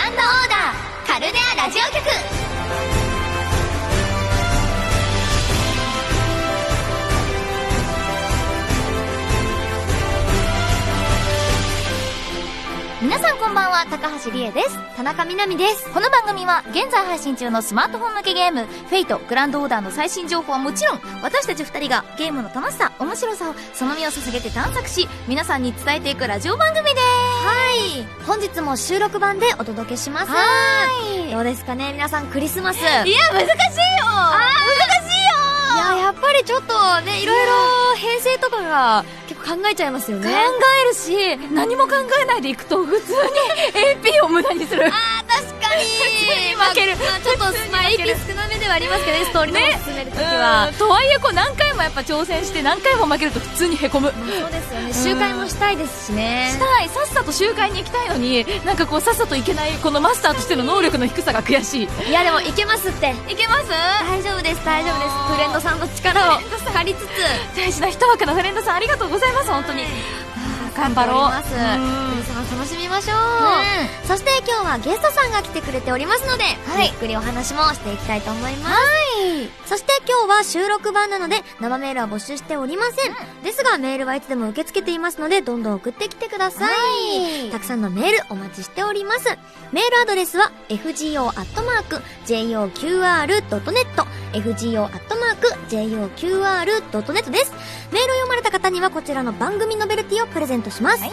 ランドオーダーカルデアラジオ局。皆さんこんばんは、高橋理恵です。田中みなみです。この番組は現在配信中のスマートフォン向けゲームフェイトグランドオーダーの最新情報はもちろん、私たち2人がゲームの楽しさ面白さをその身を捧げて探索し、皆さんに伝えていくラジオ番組です。はい、本日も収録版でお届けします。はい、どうですかね皆さん、クリスマス。いや難しいよ。難しいよ。いや、やっぱりちょっとね、いろいろ編成とかが結構考えちゃいますよね。考えるし、何も考えないでいくと普通に AP を無駄にする。確かに負ける。ちょっとAP 少なめではありますけどね、ストーリーの進めるときは。とはいえ何回もやっぱ挑戦して何回も負けると普通にへこむ。そうですよね。周回もしたいですしね。したい。さっさと周回に行きたいのに、なんかさっさといけないこのマスターとしての能力の低さが悔しい。いやでもいけますって。いけます。大丈夫です、大丈夫です。フレンドさんの力を借りつつ、大事な一枠のフレンドさんありがとうございます。本当に頑張ろう。クリスマス楽しみましょう。そして今日はゲストさんが来てくれておりますので、ゆっくりお話もしていきたいと思います。そして今日は収録版なので生メールは募集しておりません。ですがメールはいつでも受け付けていますので、どんどん送ってきてください。たくさんのメールお待ちしております。メールアドレスは fgo@joqr.net fgo@joqr.net です。メールを読まれた方にはこちらの番組ノベルティをプレゼントします。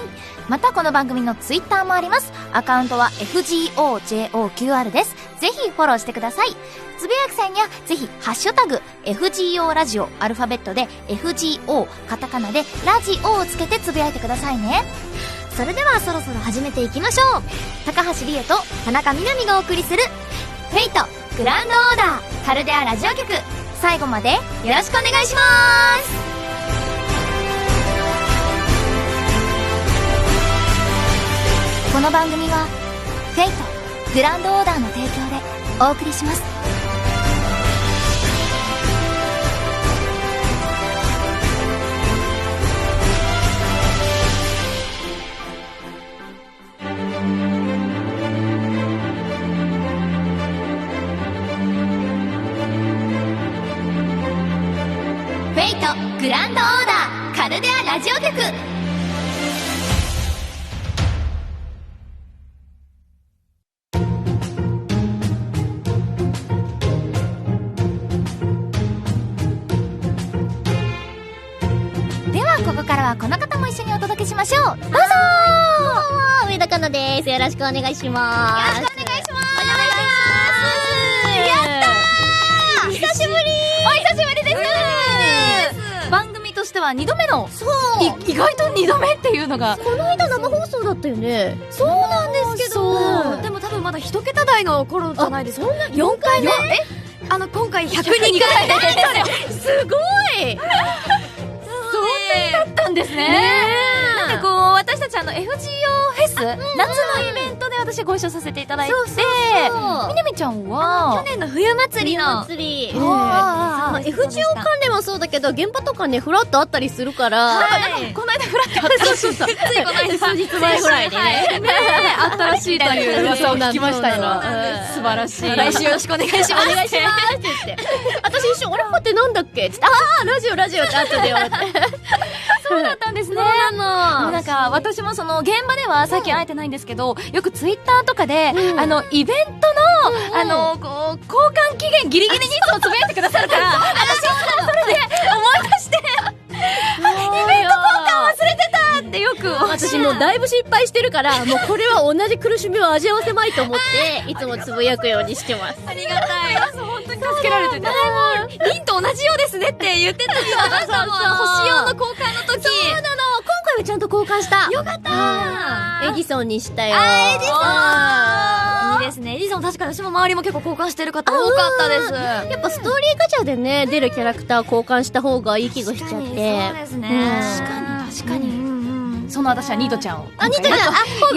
またこの番組のツイッターもあります。アカウントは FGOJOQR です。ぜひフォローしてください。つぶやく際にはぜひハッシュタグ FGO ラジオ、アルファベットで FGO カタカナでラジオをつけてつぶやいてくださいね。それではそろそろ始めていきましょう。高橋理恵と田中みなみがお送りするフェイトグランドオーダーカルデアラジオ局、最後までよろしくお願いします。この番組はフェイトグランドオーダーの提供でお送りします。フェイトグランドオーダーカルデアラジオ局。ここからはこの方も一緒にお届けしましょう。どうぞ。上田香奈です。よろしくお願いします。よろしくお願いします。やったー、久しぶり。お久しぶりです。番組としては2度目の、意外と2度目っていうのが、この間生放送だったよね。そうなんですけど、でも多分まだ1桁台の頃じゃないですか。4回目。今回102回すごい。だったんですね。なんか私たちFGO フェス、夏のイベントで私ご一緒させていただいて、みなみちゃんは去年の冬祭りのFGO 関連はそうだけど、現場とかねフラッとあったりするから、この間フラッとあったらしい。ついこの間数日前ぐらいでねあったらしいという噂を聞きましたよ。素晴らしい。来週よろしくお願いします。お願いしますって言って、私一瞬俺ってなんだっけって言って、ラジオって後で思ってそうだったんですね。なんか私もその現場では最近会えてないんですけど、よくツイッターとかでイベントの交換期限ギリギリにいつもつぶやいてくださるから、私それで思い出して、イベント交換忘れてたってよく。私もうだいぶ失敗してるから、もうこれは同じ苦しみを味わわせまいと思っていつもつぶやくようにしてます。ありがたい。本当に助けられてて、リンと同じようですねって言ってたり、あなたも星用の交換の時。そうなの、今回はちゃんと交換した。よかった。エジソンにしたよ。エジソンいいですね。エジソン確かに私も周りも結構交換してる方多かったです。やっぱストーリーガチャでね出るキャラクター交換した方がいい気がしちゃって。そうですね。確かに。その私はニートちゃんを。ニートちゃ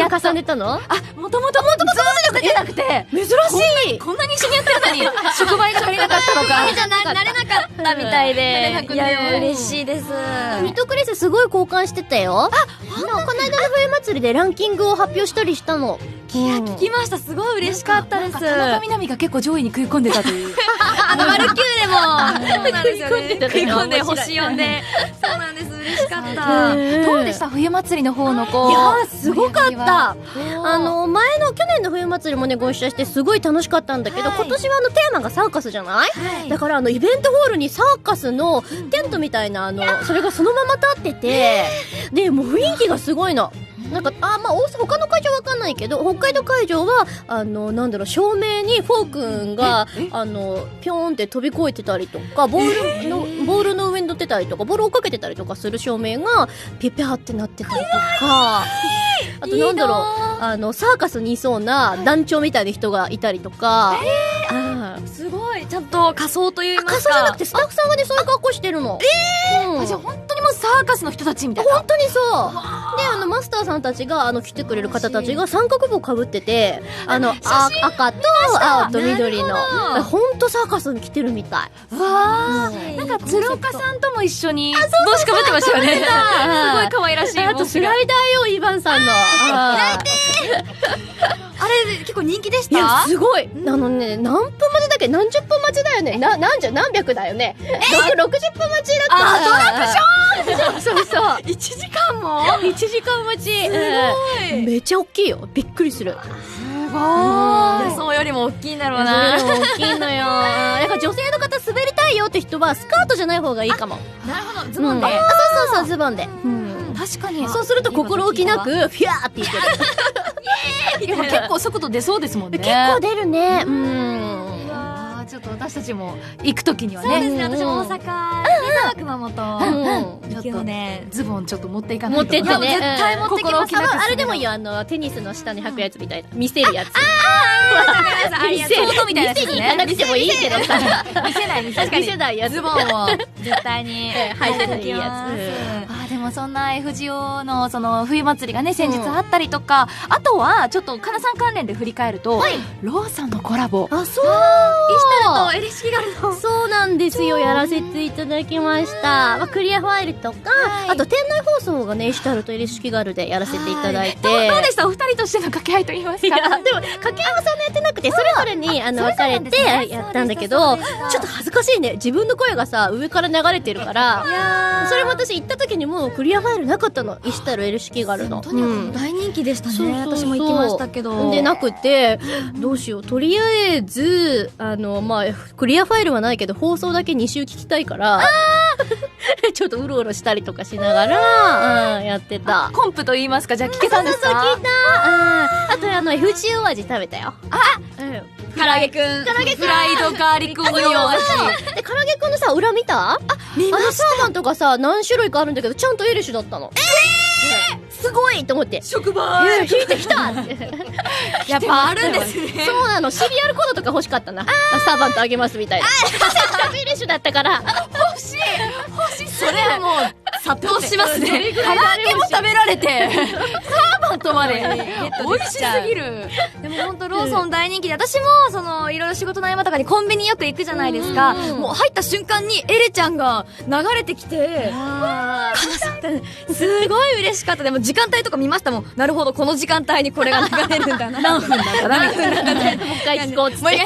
ん、重ねたの？もともと出なくて、珍しい。こんなに一緒にやってるのに、触媒が足りなかったのか。慣れなかったみたいで。いや、嬉しいです。ミトクレスすごい交換してたよ。この間の冬祭りでランキングを発表したりしたの。聞きました。すごい嬉しかったです。田中みな実が結構上位に食い込んでたという。マルキューレも。そうなんですよね。食い込んで星4で。そうなんです。嬉しかった。どうでした冬祭りの方のいやー、すごかった。去年の冬祭りもね、ご一緒してすごい楽しかったんだけど、今年はテーマがサーカスじゃない？だからイベントホールにサーカスのテントみたいなそれがそのまま立ってて、で、もう雰囲気がすごいの。なんか、他の会場わかんないけど、北海道会場は、照明にフォー君が、ぴょーんって飛び越えてたりとか、ボールの上に乗ってたりとか、ボールを追っかけてたりとかする照明が、ピュピャーってなってたりとか、あとサーカスにいそうな団長みたいな人がいたりとか、すごい。ちゃんと仮装と言いますか。仮装じゃなくてスタッフさんがね、そういう格好してるの。じゃあ本当にもうサーカスの人たちみたいな。本当にそう。で、マスターさんたちが、来てくれる方たちが三角帽被ってて、赤と青と緑の、ほんとサーカスに来てるみたい。わー。なんか鶴岡さんとも一緒に帽子被ってましたよね。すごい可愛らしい。あとスライダーよ、イヴァンさんの。あれ、結構人気でした？いや、すごい。何分待ちだっけ？何十分待ちだよね。何百だよね。60分待ちだった。アトラクションそうそう。1時間も ?1 時間待ち。すごい。めっちゃ大きいよ。びっくりする。すごい。そうよりも大きいんだろうな。そうよりも大きいのよ。だから女性の方滑りたいよって人はスカートじゃない方がいいかも。なるほど。ズボンで。そう、ズボンで。確かに。そうすると心置きなく、フィャーって言ってる。でも結構速度出そうですもんね。結構出るね。ちょっと私たちも行くときにはね。そうですね。私も大阪、熊本。ちょっとね、ズボンちょっと持っていかないと。持ってってね。絶対持ってきます。あれでもいいよ。テニスの下に履くやつみたいな。見せるやつ。見せるみたいなやつね。見せに行かなくてもいいけどさ。見せないやつ。ズボンを絶対に履いてるやつ。でもそんな FGO のその冬祭りがね先日あったりとか、あとはちょっとかなさん関連で振り返ると、ローさんのコラボ。そう。イシタルとエリシキガルの。そうなんですよ。やらせていただきました。クリアファイルとか、あと店内放送がね、イシタルとエリシキガルでやらせていただいて。どうでしたお二人としての掛け合いと言いますか。でも掛け合いはそんなやってなくて、それぞれに分かれてやったんだけど、ちょっと恥ずかしいね。自分の声がさ、上から流れてるから、それも私行った時にもうクリアファイルなかったの。イシタルエリシキガルの。とにかく大人気でしたね。私も行きましたけど。で、なくて、どうしよう。とりあえず、クリアファイルはないけど、放送だけ2週聞きたいから、ちょっとうろうろしたりとかしながら、やってた。コンプと言いますか、じゃあ聞けたんですか？そう、聞いた。あと、FGO 味食べたよ。唐揚げくん。フライドガーリックオニオン味。で、唐揚げくんのさ、裏見た？見ました。サーマンとかさ、何種類かあるんだけど、ちゃんとエリシュだったの。すごいと思って。職場聞いてきたやっぱあるんですね。そうなの。シリアルコードとか欲しかったな。サーバントあげますみたいな。せっかくエリシュだったから。欲しい。それはもう、殺到しますね。唐揚げも食べられて、サーバントまで。美味しすぎる。でも本当ローソン大人気で、私も、いろいろ仕事の合間とかにコンビニよく行くじゃないですか。もう入った瞬間にエレちゃんが流れてきて、すごい嬉しかった。でも時間帯とか見ましたもん。なるほど、この時間帯にこれが流れるんだな。何分だったな、みたいな。もう一回聞こうっつって。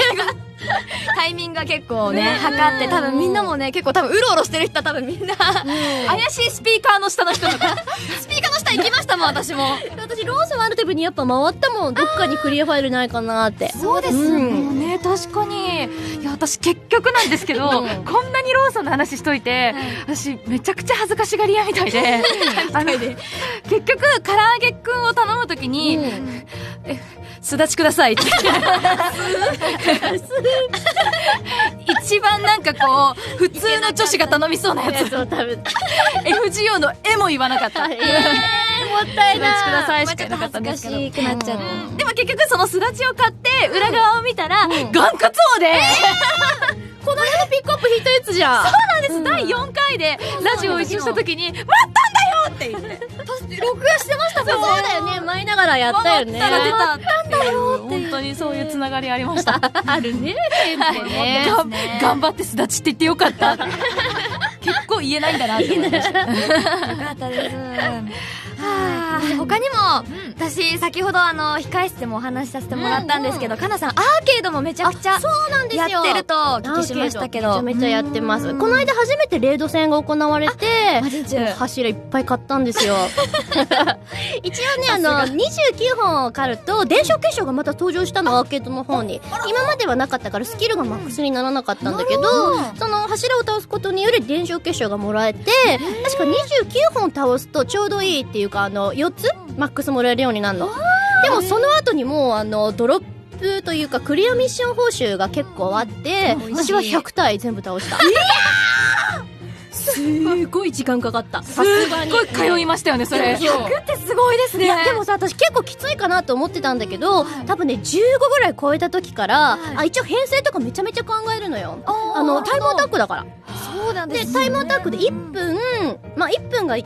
タイミングが結構ね、測って、多分みんなもね、結構多分うろうろしてる人は多分みんな、怪しいスピーカーの下の人とか、スピーカーの下行きましたもん、私も。私、ローソンあるたびにやっぱ回ったもん。どっかにクリアファイルないかなって。そうですよね、確かに。いや、私結局なんですけど、こんなにローソンの話しといて、私めちゃくちゃ恥ずかしがり屋みたいで、結局、唐揚げくんを頼むときに、すだちくださいって。一番なんかこう、普通の女子が頼みそうなやつ。FGO の絵も言わなかった。もったいない。すだちくださいしか言わなかったんですけど。恥ずかしくなっちゃって。でも結局そのすだちを買って、裏側を見たら、ガンクツ王で、この間ピックアップ引いたやつじゃん。そうなんです。第4回でラジオを一緒した時に、待ったんだよって言って。録画してましたもんね。そうだよね。舞いながらやったよね。待ったんだよって。本当にそういうつながりありました。あるね。頑張ってすだちって言ってよかった。結構言えないんだなって思いました。よかったです。他にも、私、先ほど控室でもお話しさせてもらったんですけど、かなさん、アーケードもめちゃくちゃ、そうなんですよ。やってるとお聞きしましたけど。めちゃめちゃやってます。この間初めてレード戦が行われて、マジ中柱いっぱい買ったんですよ。一応ね、29本狩ると、電飾結晶がまた登場したの、アーケードの方に。今まではなかったから、スキルがマックスにならなかったんだけど、その柱を倒すことによる電飾結晶がもらえて、確か29本倒すとちょうどいいっていうか、4つマックスもらえるようになるの。でもその後にもう、ドロップというか、クリアミッション報酬が結構あって、私は100体全部倒した。すごい時間かかった。さすがに。すごい通いましたよね、それ。100ってすごいですね。いや、でもさ、私結構きついかなと思ってたんだけど、多分ね、15ぐらい超えた時から、一応編成とかめちゃめちゃ考えるのよ。タイムアタックだから。そうなんですね。で、タイムアタックで1分、1分が1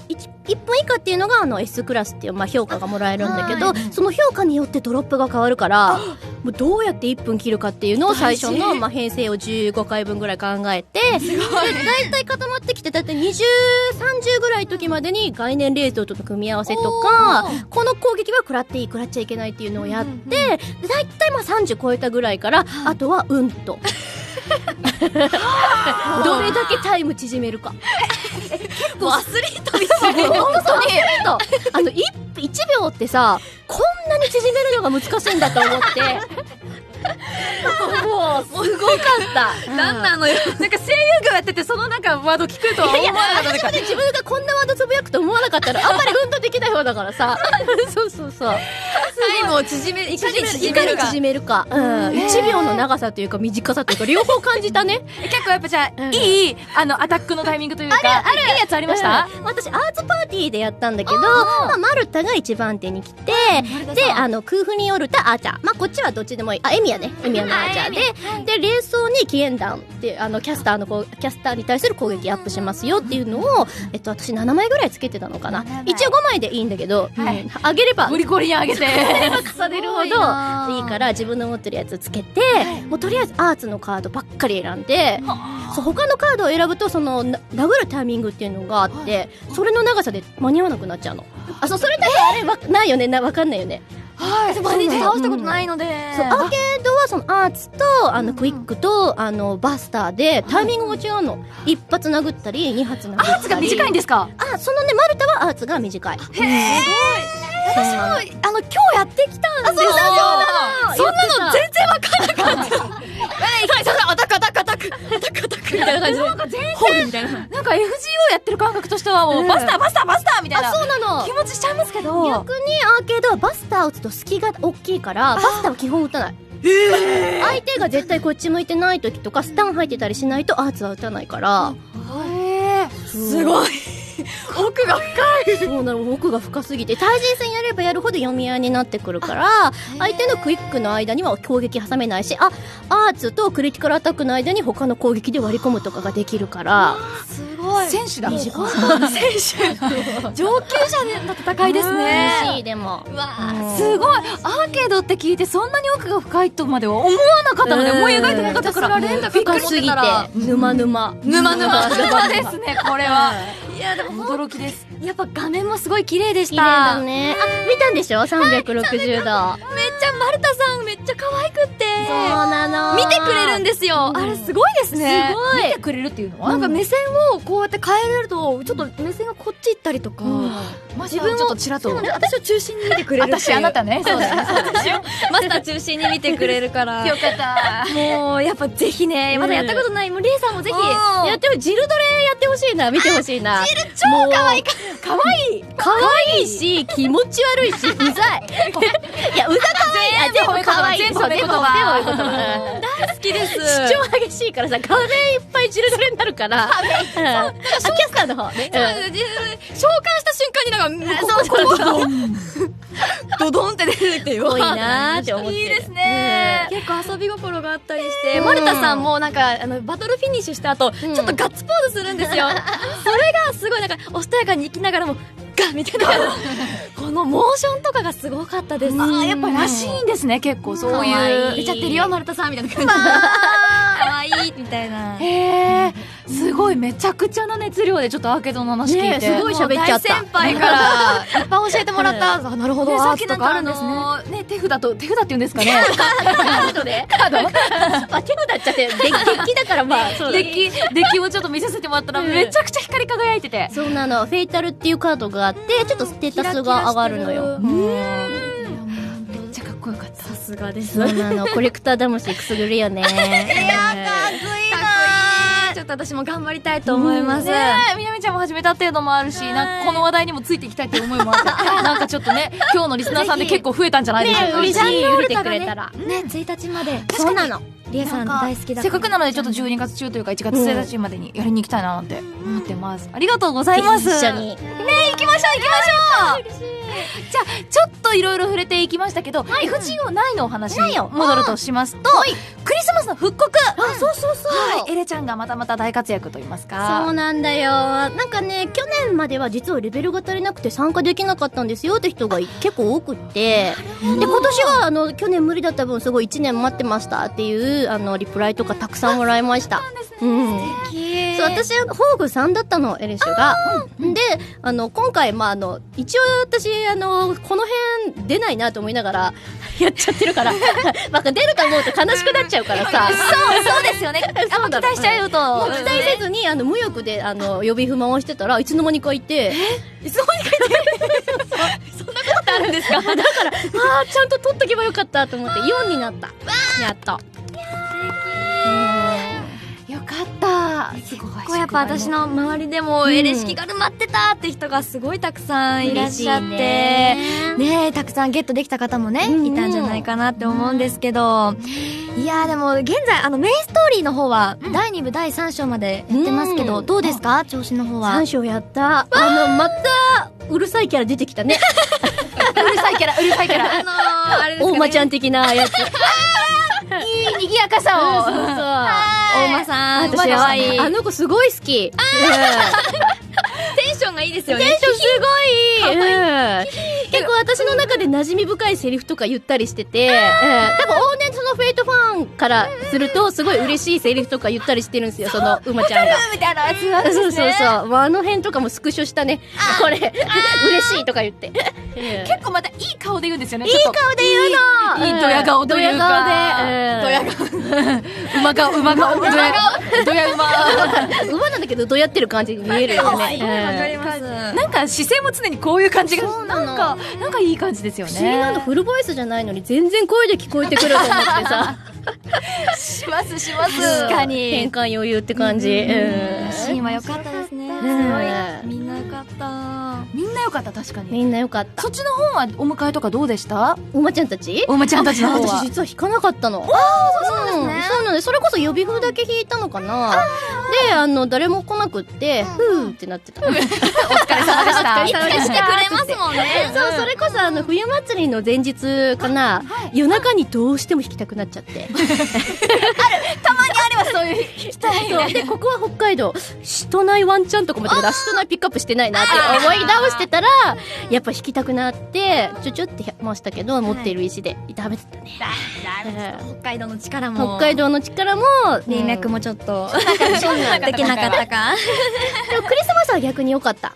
分以下っていうのがS クラスっていう、評価がもらえるんだけど、その評価によってドロップが変わるから、もうどうやって1分切るかっていうのを最初の、編成を15回分ぐらい考えて、で、大体固まってきて、だいたい20、30ぐらいの時までに概念冷凍との組み合わせとか、この攻撃は食らっていい、食らっちゃいけないっていうのをやって、でだいたい30超えたぐらいから、あとは運と。どれだけタイム縮めるか。結構アスリートみたいな。本当に1秒ってさ、こんなに縮めるのが難しいんだと思って。もうすごかった。なんなのよ。なんか声優業やってて、そのなんかワード聞くとは思わなかった。私もね、自分がこんなワードつぶやくと思わなかったら、あんまり運動できない方だからさ。そうそうそう。タイムをいかに縮めるか。1秒の長さというか短さというか、両方感じたね。結構やっぱじゃあ、いい、アタックのタイミングというか、いいやつありました？私、アーツパーティーでやったんだけど、マルタが一番手に来て、で、空腹によるたアーチャー。こっちはどっちでもいい。エミヤね。エミヤのアーチャーで、冷蔵に紀元弾って、キャスターに対する攻撃アップしますよっていうのを、私7枚ぐらいつけてたのかな。一応5枚でいいんだけど、あげれば、ゴリゴリにあげて、重ねるほどいいから自分の持ってるやつつけて、もうとりあえずアーツのカードばっかり選んで、他のカードを選ぶと、その殴るタイミングっていうのがあって、それの長さで間に合わなくなっちゃうの。それだけあれないよね、わかんないよね。はい。マジで倒したことないので。そう、アーケードはそのアーツと、クイックと、バスターで、タイミングが違うの。一発殴ったり、二発殴ったり。アーツが短いんですか？そのね、マルタはアーツが短い。へー。私も、今日やってきたんですよ。そんなの全然わかんなかった。アタックみたいな感じで。なんか全然、なんか FGO やってる感覚としては、もうバスターみたいな。そうなの。気持ちしちゃいますけど。逆にアーケードはバスター打つと隙が大きいから、バスターは基本打たない。相手が絶対こっち向いてない時とか、スタン入ってたりしないとアーツは打たないから。すごい。奥が深い。そうなの、奥が深すぎて、対人戦やればやるほど読み合いになってくるから、相手のクイックの間には攻撃挟めないし、アーツとクリティカルアタックの間に他の攻撃で割り込むとかができるから、すごい。選手だ。選手。上級者の戦いですね。嬉しい、でも。うわすごい。アーケードって聞いて、そんなに奥が深いとまでは思わなかったので、思い描いてなかったから、深すぎて、沼ですね、これは。いや、でも驚きです。やっぱ画面もすごい綺麗でした。綺麗だね。見たんでしょ ?360 度。めっちゃマルタさんめっちゃ可愛くって。そうなの。見てくれるんですよ。あれすごいですね。すごい。見てくれるっていうのはなんか目線をこうやって変えれると、ちょっと目線がこっち行ったりとか、自分をちょっとちらっと。私を中心に見てくれる。私、あなたね。そうだね。私をマスター中心に見てくれるから。よかった。もう、やっぱぜひね、まだやったことない、もうレイさんもぜひ。やっても、ジルドレやってほしいな、見てほしいな。ジル超可愛い。可愛いし、気持ち悪いし、うざい。いや、うざ可愛い。でも可愛い。全部褒め言葉。大好きです。主張激しいからさ、画面いっぱいジルドレになるから。キャスターの方ね。召喚した瞬間になんか、ドドンって出てきてよ。多いなーって思って。いいですね。結構遊び心があったりして、マルタさんもなんか、バトルフィニッシュした後、ちょっとガッツポーズするんですよ。それがすごいなんか、おしとやかに生きながらも、ガッみたいな。このモーションとかがすごかったです。やっぱらしいんですね、結構そういう。出ちゃってるよ、マルタさんみたいな感じ。かわいいみたいな。へー。すごいめちゃくちゃな熱量でちょっとアーケードの話聞いて、すごい喋っちゃった。大先輩からいっぱい教えてもらった。あ、なるほど。さっきなんかあるんですね。手札って言うんですかね。カードでカード手札っちゃってデッキだからまあそうだね。デッキをちょっと見させてもらったらめちゃくちゃ光り輝いてて、そうなの。フェイタルっていうカードがあってちょっとステータスが上がるのよ。めっちゃかっこよかった。さすがです。そうなの。コレクター魂くすぐるよね。いや、かっこいいな。ちょっと私も頑張りたいと思います。みなみちゃんも始めたっていうのもあるし、なんかこの話題にもついていきたいっていう思いもあって、なんかちょっとね、今日のリスナーさんで結構増えたんじゃないでしょうか。嬉しい。見てくれたら。ね、1日まで。そうなの。りえさん大好きだから。せっかくなのでちょっと12月中というか1月1日までにやりに行きたいななんて思ってます。ありがとうございます。一緒に。ね、行きましょう。嬉しい。じゃあちょっといろいろ触れていきましたけど、FGO 内のお話に戻るとしますと、クリスマスの復刻。そうそうそう。エレちゃんがまたまた大活躍と言いますか。そうなんだよ。なんかね、去年までは実はレベルが足りなくて参加できなかったんですよって人が結構多くって、で今年は去年無理だった分すごい1年待ってましたっていうリプライとかたくさんもらいました。うん。素敵。そう、私は宝具3だったの、エレシュが。で、今回一応私この辺出ないなと思いながらやっちゃってるからまあ出ると思うと悲しくなっちゃうからさそうですよね。あんま期待しちゃうともう期待せずに無欲で予備譜回してたらいつの間にかいていつの間にかいてそんなことってあるんですか。だからちゃんと取っとけばよかったと思って4になった。やっと。よかった。すごい。こうやっぱ私の周りでもエレシキガル待ってたって人がすごいたくさんいらっしゃってね、たくさんゲットできた方もね、いたんじゃないかなって思うんですけど、いやーでも現在メインストーリーの方は第2部第3章までやってますけど、どうですか調子の方は。3章やった。またうるさいキャラ出てきたね。うるさいキャラあれですかね。大間ちゃん的なやつ。いい賑やかさを。そうそう。大間さん、私はあの子すごい好き。テンションがいいですよね。テンションすごい。結構私の中で馴染み深いセリフとか言ったりしてて、多分往年そのフェイトファンからするとすごい嬉しいセリフとか言ったりしてるんですよ、その馬ちゃんが。みたいなやつなんですね。そうそうそう。あの辺とかもスクショしたね。これ嬉しいとか言って。結構またいい顔で言うんですよね。いい顔で言うの。いいドヤ顔というか。ドヤ顔で。馬顔、ドヤ馬。馬なんだけどドヤってる感じに見えるよね。わかります。なんか姿勢も常にこういう感じがなんかいい感じですよね。不思議なの、フルボイスじゃないのに全然声で聞こえてくると思ってさ。します。確かに。変換余裕って感じ。シーンは良かったですね。すごい。みんな良かった。みんな良かった、確かに。みんな良かった。そっちの方はお迎えとかどうでした？お馬ちゃんたち？お馬ちゃんたちの方は。私実は弾かなかったの。そうですね。そうなので、それこそ予備風だけ弾いたのかな。で、誰も来なくって、ふーってなってた。お疲れ様でした。いつかしてくれますもんね。そう、それこそ冬祭りの前日かな、夜中にどうしても弾きたくなっちゃって。たまにあればそういう弾きたいね。で、ここは北海道、シトナイワンチャンとかまで、シトナイピックアップしてないなって思い直してたら、やっぱ弾きたくなって、ちょってましたけど、持っている石でダメだったね。北海道の力も。北海道の力も、連絡もちょっと、できなかったか。でもクリスマスは逆に良かった。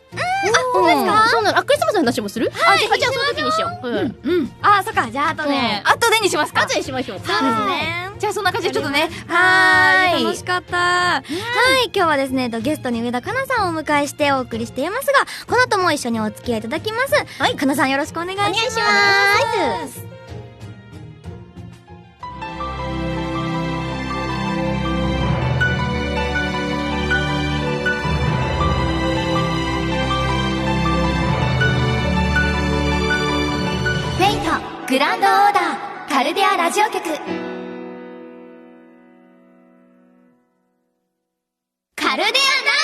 そうですか？そうなの。クリスマスの話もする？じゃあその時にしよう。そっか。じゃあ、あとね。後でにしますか？後でしましょう。そうですね。じゃあそんな感じでちょっとね。楽しかった。はい、今日はですね、ゲストに上田香奈さんをお迎えしてお送りしていますが、この後も一緒にお付き合いいただきます。はい、香奈さんよろしくお願いします。フェイトグランドオーダーカルデアラジオ局。カルデアナ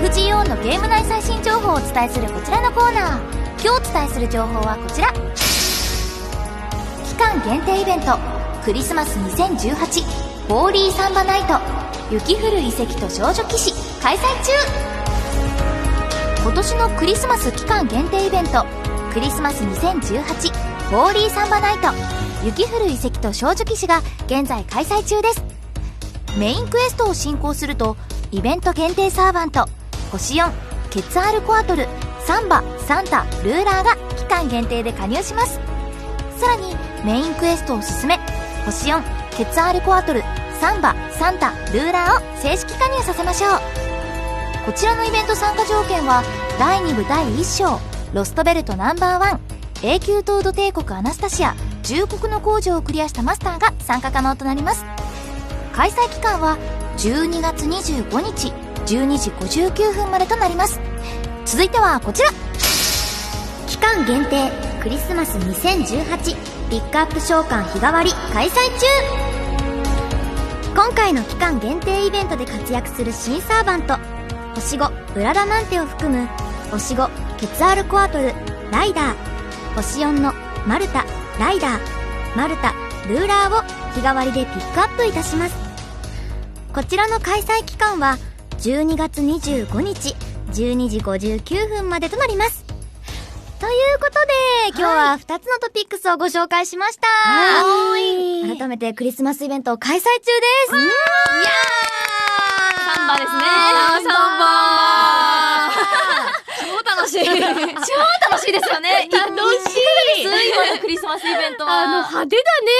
ウ。FGO のゲーム内最新情報をお伝えするこちらのコーナー。今日お伝えする情報はこちら。期間限定イベントクリスマス2018ホーリーサンバナイト雪降る遺跡と少女騎士開催中。今年のクリスマス期間限定イベントクリスマス2018フォーリーサンバナイト雪降る遺跡と少女騎士が現在開催中です。メインクエストを進行するとイベント限定サーバント星4ケツアールコアトルサンバサンタルーラーが期間限定で加入します。さらにメインクエストを進め星4ケツアールコアトルサンバサンタルーラーを正式加入させましょう。こちらのイベント参加条件は第2部第1章ロストベルトナンバー1永久凍土帝国アナスタシア重国の工場をクリアしたマスターが参加可能となります。開催期間は12月25日12時59分までとなります。続いてはこちら、期間限定クリスマス2018ピックアップ召喚日替わり開催中。今回の期間限定イベントで活躍する新サーバント星5ブラダマンテを含む星5ケツアールコアトルライダー星4のマルタライダーマルタルーラーを日替わりでピックアップいたします。こちらの開催期間は12月25日12時59分までとなります。ということで、今日は2つのトピックスをご紹介しました。改めてクリスマスイベントを開催中です。いやーサンバですね。超楽しい。超楽ししいですよね。楽しい。今のクリスマスイベントは。派手だね。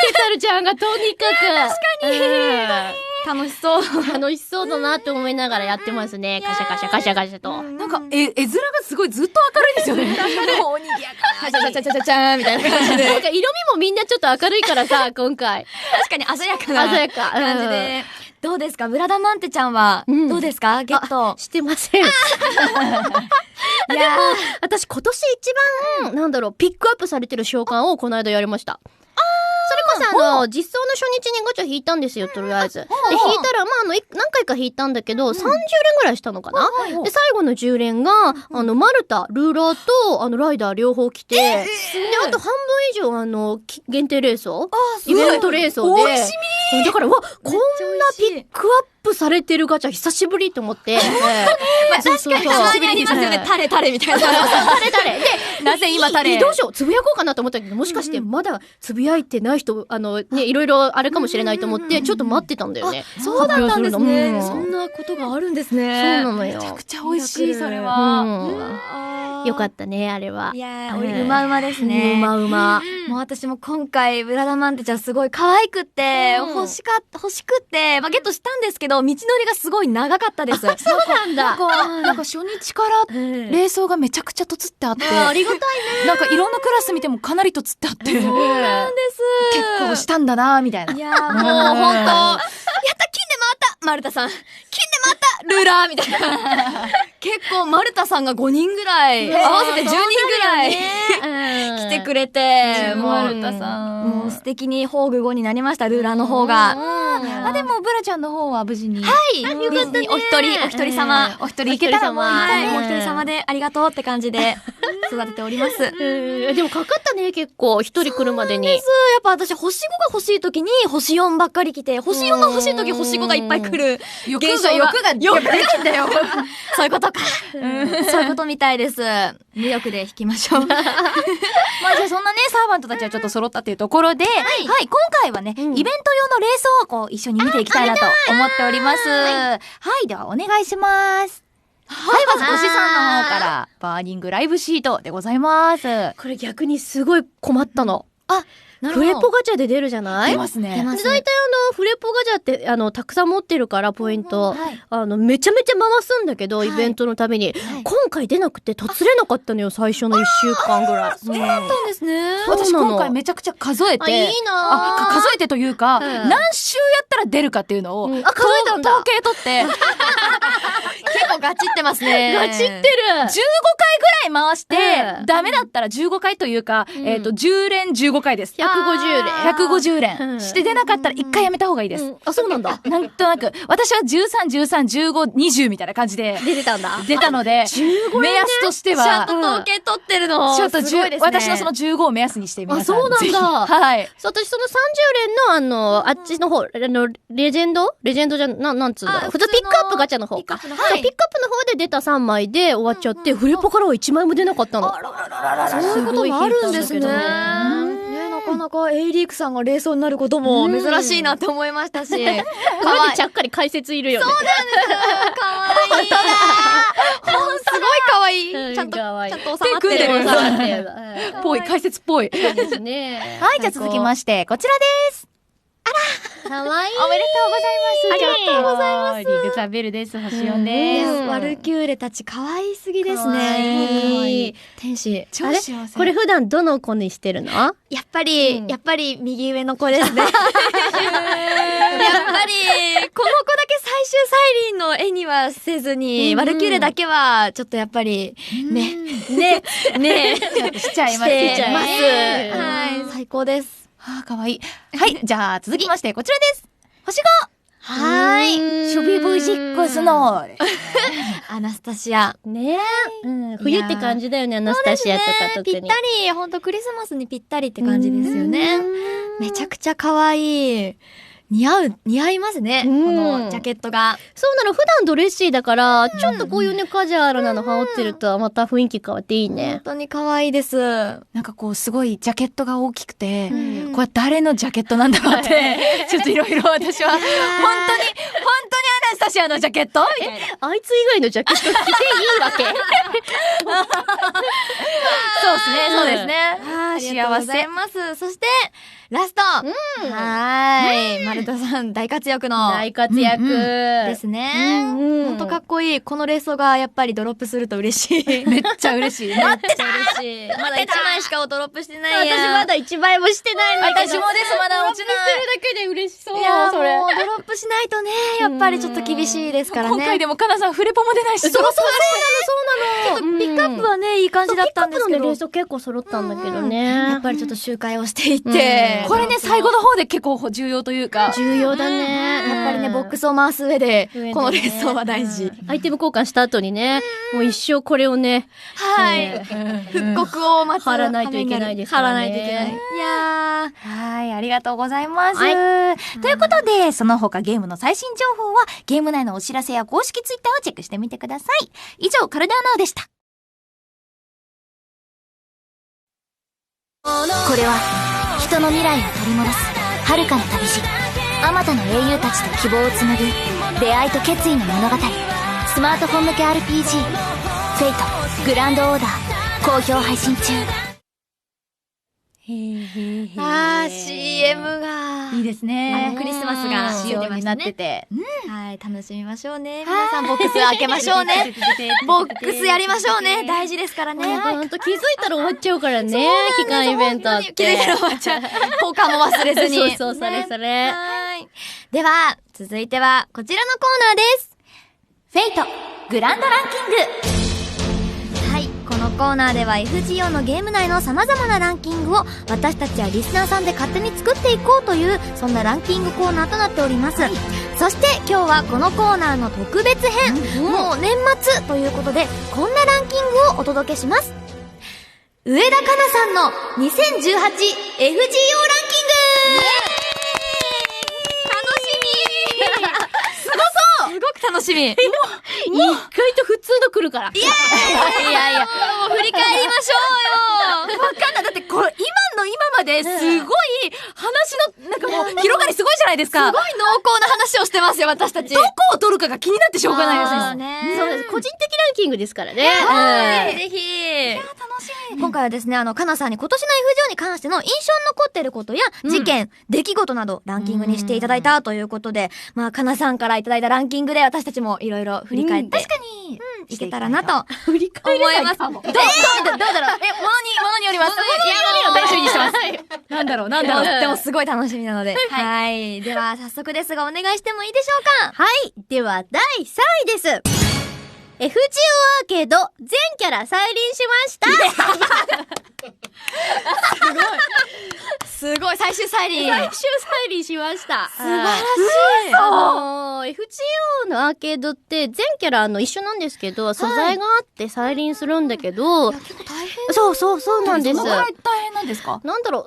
ケタルちゃんがとにかく。確かに。楽しそう。楽しそうだなって思いながらやってますね。カシャカシャカシャカシャと。なんか、絵面がすごいずっと明るいですよね。もうにぎやかな。チャチャチャチャチャーみたいな感じで。なんか色味もみんなちょっと明るいからさ、今回。確かに鮮やかな。鮮やか。感じで。どうですかブラダマンテちゃんは、どうですかゲット。してません。でも、私今年一番、ピックアップされてる召喚をこの間やりました。それこそ実装の初日にガチャ引いたんですよ、とりあえず。で、引いたら、何回か引いたんだけど、30連ぐらいしたのかなで、最後の10連が、マルタ、ルーラーと、ライダー両方来て、で、あと半分以上、限定レースをイベントレースをで。だから、こんなピックアップされてるガチャ久しぶりと思って。確かに久しぶりにさせて、タレみたいな。タレ。で、なぜ今タレどうしよう、つぶやこうかなと思ったけど、もしかしてまだつぶやいてない人、いろいろあれかもしれないと思って、ちょっと待ってたんだよね。そうだったんですね。そんなことがあるんですね。そうなのよ。めちゃくちゃ美味しい、それは。よかったね、あれは。いやー、うまうまですね。うまうま。もう私も今回、ブラダマンテちゃんすごい可愛くって、欲しくって、ゲットしたんですけど、道のりがすごい長かったです。そうなんだ。なんか初日から冷蔵がめちゃくちゃとつってあって。ありがたいね。なんかいろんなクラス見てもかなりとつってあって。そうなんです。結構したんだなみたいな。いやー、もうほんと。やった金で回ったマルタさん。金で回ったルーラーみたいな。結構マルタさんが5人ぐらい、合わせて10人ぐらい来てくれて、マルタさん。もう素敵に宝具5になりました、ルーラーの方が。でもブラちゃんの方は無事に。はい、よかったね。お一人様。お一人いけたらもうお一人様でありがとうって感じで育てております。でもかかったね、結構。一人来るまでに。そうです。やっぱ私星5が欲しい時に星4ばっかり来て、星4が欲しい時星5がいっぱい来る。欲が出んだよ。そういうことか。そういうことみたいです。無欲で引きましょう。まあじゃあそんなね、サーバントたちはちょっと揃ったっていうところで、はい、今回はね、イベント用のレースをこう一緒に見ていきたいなと思っております。はい、ではお願いします。はい、まず星さんの方から、バーニングライブシートでございます。これ逆にすごい困ったの。なるほど。フレポガチャで出るじゃない？出ますね。で、大体フレポガチャって、たくさん持ってるから、ポイント。めちゃめちゃ回すんだけど、イベントのために。今回出なくて、とつれなかったのよ、最初の1週間ぐらい。そうだったんですね。私今回めちゃくちゃ数えて。いいなぁ。数えてというか、何週やったら出るかっていうのを、数えたんだ。統計取って。結構ガチってますね。ガチってる。15回ぐらい回して、ダメだったら15回というか、10連15回です。150連。して出なかったら1回やめた方がいいです。そうなんだ。なんとなく、私は13、13、15、20みたいな感じで。出てたんだ。出たので、目安としては。ちゃんと統計取ってるの。ちょっと私のその15を目安にしてみます。そうなんだ。はい。私その30連のあっちの方、レジェンドじゃ、なんつうんだろう。普通ピックアップガチャの方か。ピックアッップの方で出た3枚で終わっちゃって、フレポからは1枚も出なかったの。そういうこともあるんですね。ね、なかなかエイリークさんが冷蔵になることも珍しいなって思いましたし。裏でちゃっかり解説いるよね。そうなんです。かわいい。すごいかわいい。ちゃんと収まってる。収まってる。ぽい、解説っぽい。そうですね。はい、じゃあ続きまして、こちらです。かわいい。おめでとうございます。ありがとうございます。リグザベルです。星4です。ワルキューレたち可愛すぎですかわいいね。天使。超幸せ。これ普段どの子にしてるの？やっぱり右上の子ですね。やっぱり、この子だけ最終サイリンの絵にはせずに、ワルキューレだけは、ちょっとやっぱり、ねしちゃいます。してます。ねはい、最高です。はあ、かわいい。はい、じゃあ続きまして、こちらです。星はーい。5。シュビブ6の、アナスタシア。ねえ。冬って感じだよね、アナスタシアとか特に。ぴったり、ほんとクリスマスにぴったりって感じですよね。めちゃくちゃ可愛い。似合いますね。このジャケットが。そうなの、普段ドレッシーだから、ちょっとこういうね、カジュアルなの羽織ってると、また雰囲気変わっていいね本。当に可愛いです。なんかこう、すごいジャケットが大きくて、これ誰のジャケットなんだろうって、ちょっといろいろ私は、本当にアナスタシアのジャケットみたいな。あいつ以外のジャケット着ていいわけ？そうですね。ありがとうございます。そして、ラスト。はーい。丸田さん大活躍の。大活躍。ですね。ほんとかっこいい。このレースがやっぱりドロップすると嬉しい。めっちゃ嬉しい。待ってた嬉しい。まだ1枚しかドロップしてないや。私まだ1枚もしてないんだけど。私もです、まだ落ちない。ドロップするだけで嬉しそう。いやそれ。もうドロップしないとね、やっぱりちょっと厳しいですからね。今回でもカナさんフレポも出ないし、そうなの。ピックアップはね、いい感じだったんですけど。ピックアップのね、レース結構揃ったんだけどね。やっぱりちょっと周回をしていって。これね、最後の方で結構重要というか。重要だね。やっぱりね、ボックスを回す上で、このレースは大事。アイテム交換した後にね、もう一生これをね、はい。復刻を待つ。貼らないといけないですからね。貼らないといけない。いやはい、ありがとうございます。はということで、その他ゲームの最新情報は、ゲーム内のお知らせや公式ツイッターをチェックしてみてください。以上、カルデアナウでした。これは、人の未来を取り戻す、遥かな旅路。あまたの英雄たちと希望を紡ぐ、出会いと決意の物語。スマートフォン向け RPG、フェイト、グランドオーダー、好評配信中。CM が。いいですね。クリスマスが仕様になってて。はい、楽しみましょうね。皆さんボックス開けましょうね。ボックスやりましょうね。大事ですからね。ほんと気づいたら終わっちゃうからね。期間イベントって。気づいたら終わっちゃう。ポーカーも忘れずに。そう、それそれ。はい。では、続いてはこちらのコーナーです。フェイト、グランドランキング。はい、このコーナーでは FGO のゲーム内の様々なランキングを私たちやリスナーさんで勝手に作っていこうという、そんなランキングコーナーとなっております。そして今日はこのコーナーの特別編、もう年末ということで、こんなランキングをお届けします。上田香奈さんの 2018FGO ランキング。すごく楽しみ。意外と普通の来るから。いや、もう振り返りましょうよ。わかんない。だってこれ、今の今まですごい話の、なんかもう広がりすごいじゃないですか。すごい濃厚な話をしてますよ、私たち。どこを取るかが気になってしょうがないですね。そうです。個人的ランキングですからね。はい、ぜひ。今回はですね、かなさんに今年の FGO に関しての印象に残ってることや、事件、出来事などランキングにしていただいたということで、まあ、かなさんからいただいたランキングで私たちもいろいろ振り返って、確かに、いけたらなと振り返思います。どうだろう。ものによります。楽しみにしてます。なんだろう。でもすごい楽しみなので。はい。では、早速ですがお願いしてもいいでしょうか。はい。では、第3位です。FGO アーケード全キャラ再臨しました。すごい、最終再臨。最終再臨しました。素晴らしい。FGO のアーケードって全キャラ一緒なんですけど、素材があって再臨するんだけど、結構大変。そうなんです。大変なんですか？なんだろう、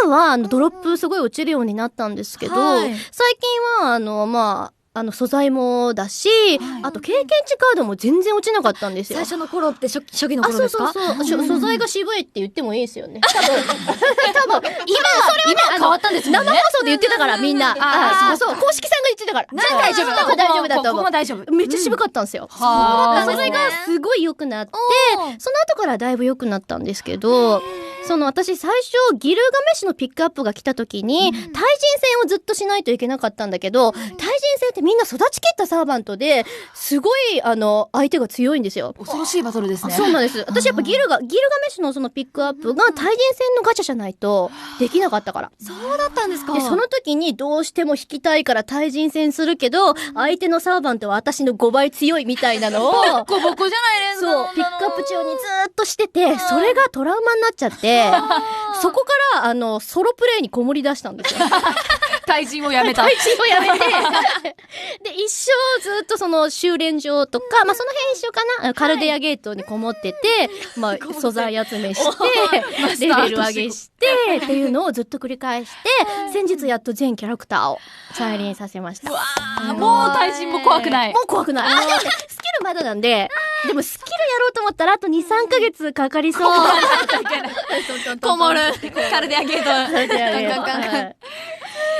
今はドロップすごい落ちるようになったんですけど、はい最近はまあ、素材もだし、あと経験値カードも全然落ちなかったんですよ。最初の頃って初期の頃ですか？そう素材が渋いって言ってもいいですよね。多分今変わったんですもんね。生放送で言ってたからみんな。そう公式さんが言ってたから。大丈夫。だから大丈夫だと思う。ここも大丈夫。めっちゃ渋かったんですよ。それがすごい良くなって、その後からだいぶ良くなったんですけど、私最初ギルガメッシュのピックアップが来た時に、対人戦をずっとしないといけなかったんだけど、対人戦ってみんな育ちきったサーバントで、すごい相手が強いんですよ。恐ろしいバトルですね。そうなんです。私やっぱギルガメッシュのそのピックアップが対人戦のガチャじゃないとできなかったから。そうだったんですか？で、その時にどうしても引きたいから対人戦するけど、相手のサーバントは私の5倍強いみたいなのを、ボコボコじゃないですか。そう、ピックアップ中にずーっとしてて、それがトラウマになっちゃって、そこからソロプレイにこもり出したんですよ。対人をやめた。対人をやめて、で、一生ずっとその修練場とか、その辺一緒かな、カルデアゲートにこもってて、素材集めして、レベル上げして、っていうのをずっと繰り返して、先日やっと全キャラクターを再臨させました。もう対人も怖くない。もう怖くない。でもね、スキルまだなんで、でもスキルやろうと思ったらあと2、3ヶ月かかりそう。こもる。カルデアゲート。はい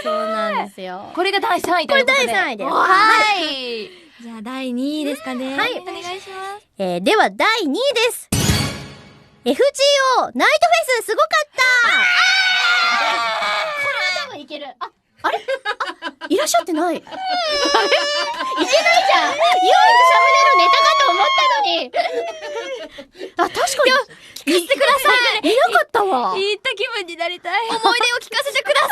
そうなんですよ。これが第3位ということで。これ第3位です。はい。じゃあ第2位ですかね。はい。お願いします。では第2位です。FGO ナイトフェスすごかったこれは多分いける。あれいらっしゃってない。いけないじゃん。唯一喋れるネタかと思ったのに。確かに。聞かせてください。いなかったわ。行った気分になりたい。思い出を聞かせてください。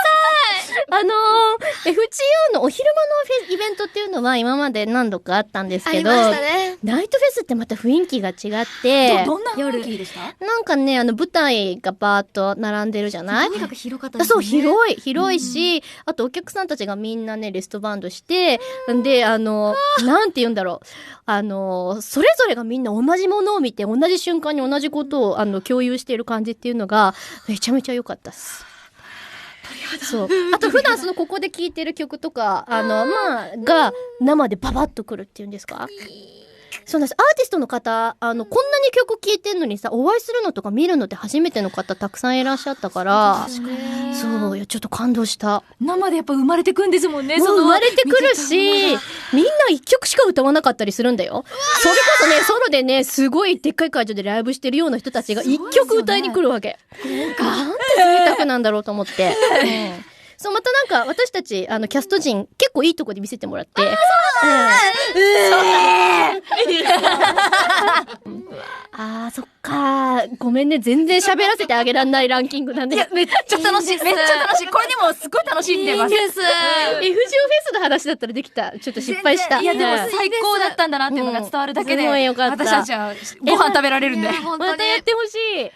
FGO のお昼間のイベントっていうのは今まで何度かあったんですけど、ありましたね。ナイトフェスってまた雰囲気が違って、どんな雰囲気でした？なんかね、舞台がバーっと並んでるじゃない？とにかく広かったですね。そう、広いし、あとお客さんたちがみんなね、レストバンドして、で、なんて言うんだろう。それぞれがみんな同じものを見て、同じ瞬間に同じことを、共有している感じっていうのが、めちゃめちゃ良かったっす。そう。あと普段ここで聴いてる曲とか、が生でババッと来るっていうんですか？そうなんです。アーティストの方、こんなに曲聴いてんのにさ、お会いするのとか見るのって初めての方たくさんいらっしゃったから、そう、いや、ちょっと感動した。生でやっぱ生まれてくんですもんね。もう生まれてくるし、みんな一曲しか歌わなかったりするんだよ。それこそね、ソロでね、すごいでっかい会場でライブしてるような人たちが一曲歌いに来るわけ。なんて贅沢なんだろうと思って。そう、またなんか、私たち、キャスト陣、結構いいとこで見せてもらって。そっか。ごめんね、全然喋らせてあげらんないランキングなんで。いや、めっちゃ楽しい。めっちゃ楽しい。これでもすごい楽しんでます。FGO フェスの話だったらできた。ちょっと失敗した。いや、でも最高だったんだなっていうのが伝わるだけで。すごいよかった。私たちはご飯食べられるんで。またやってほしい。いや、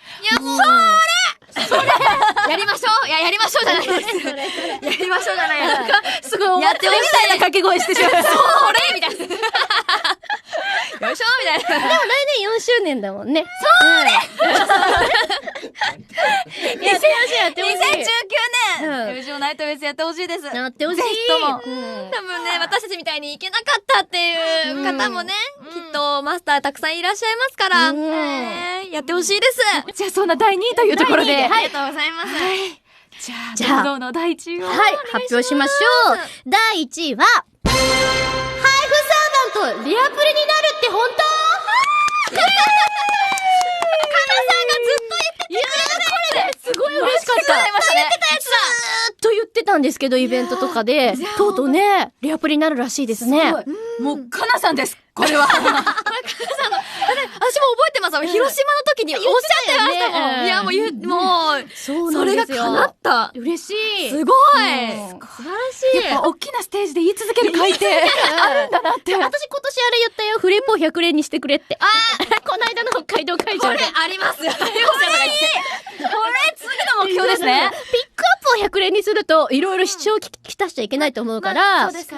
それやりましょう。いや、やりましょうじゃないです。やりましょうじゃないです。すごい思ってるみたいな掛け声してしまう。それみたいな。よいしょみたいな。でも来年4周年だもんね。2019年、FGO ナイトフェスやってほしいです。やってほしい。ぜひとも。多分ね、私たちみたいに行けなかったっていう方もね、きっとマスターたくさんいらっしゃいますから、やってほしいです。じゃあそんな第2位というところで。ありがとうございます。じゃあ、堂々の第1位を。はい、発表しましょう。第1位は、配布サーバントレアプリになるって本当？カナさんがずっと言っててくれて、すごい嬉しかった。言ってましたね。ずーっと言ってたんですけど、イベントとかで、とうとうね、レアプリになるらしいですね。もう、カナさんです。これは。私も覚えてます。広島の時におっしゃってましたもん。いや、もう、それが叶った。嬉しい。すごい。素晴らしい。やっぱ大きなステージで言い続ける回ってあるんだなって。私今年あれ言ったよ。フレポ100連にしてくれって。この間の北海道会場で。これあります。これいい。これ次の目標ですね。ピックアップを100連にすると、いろいろ視聴きたしちゃいけないと思うから、フレポ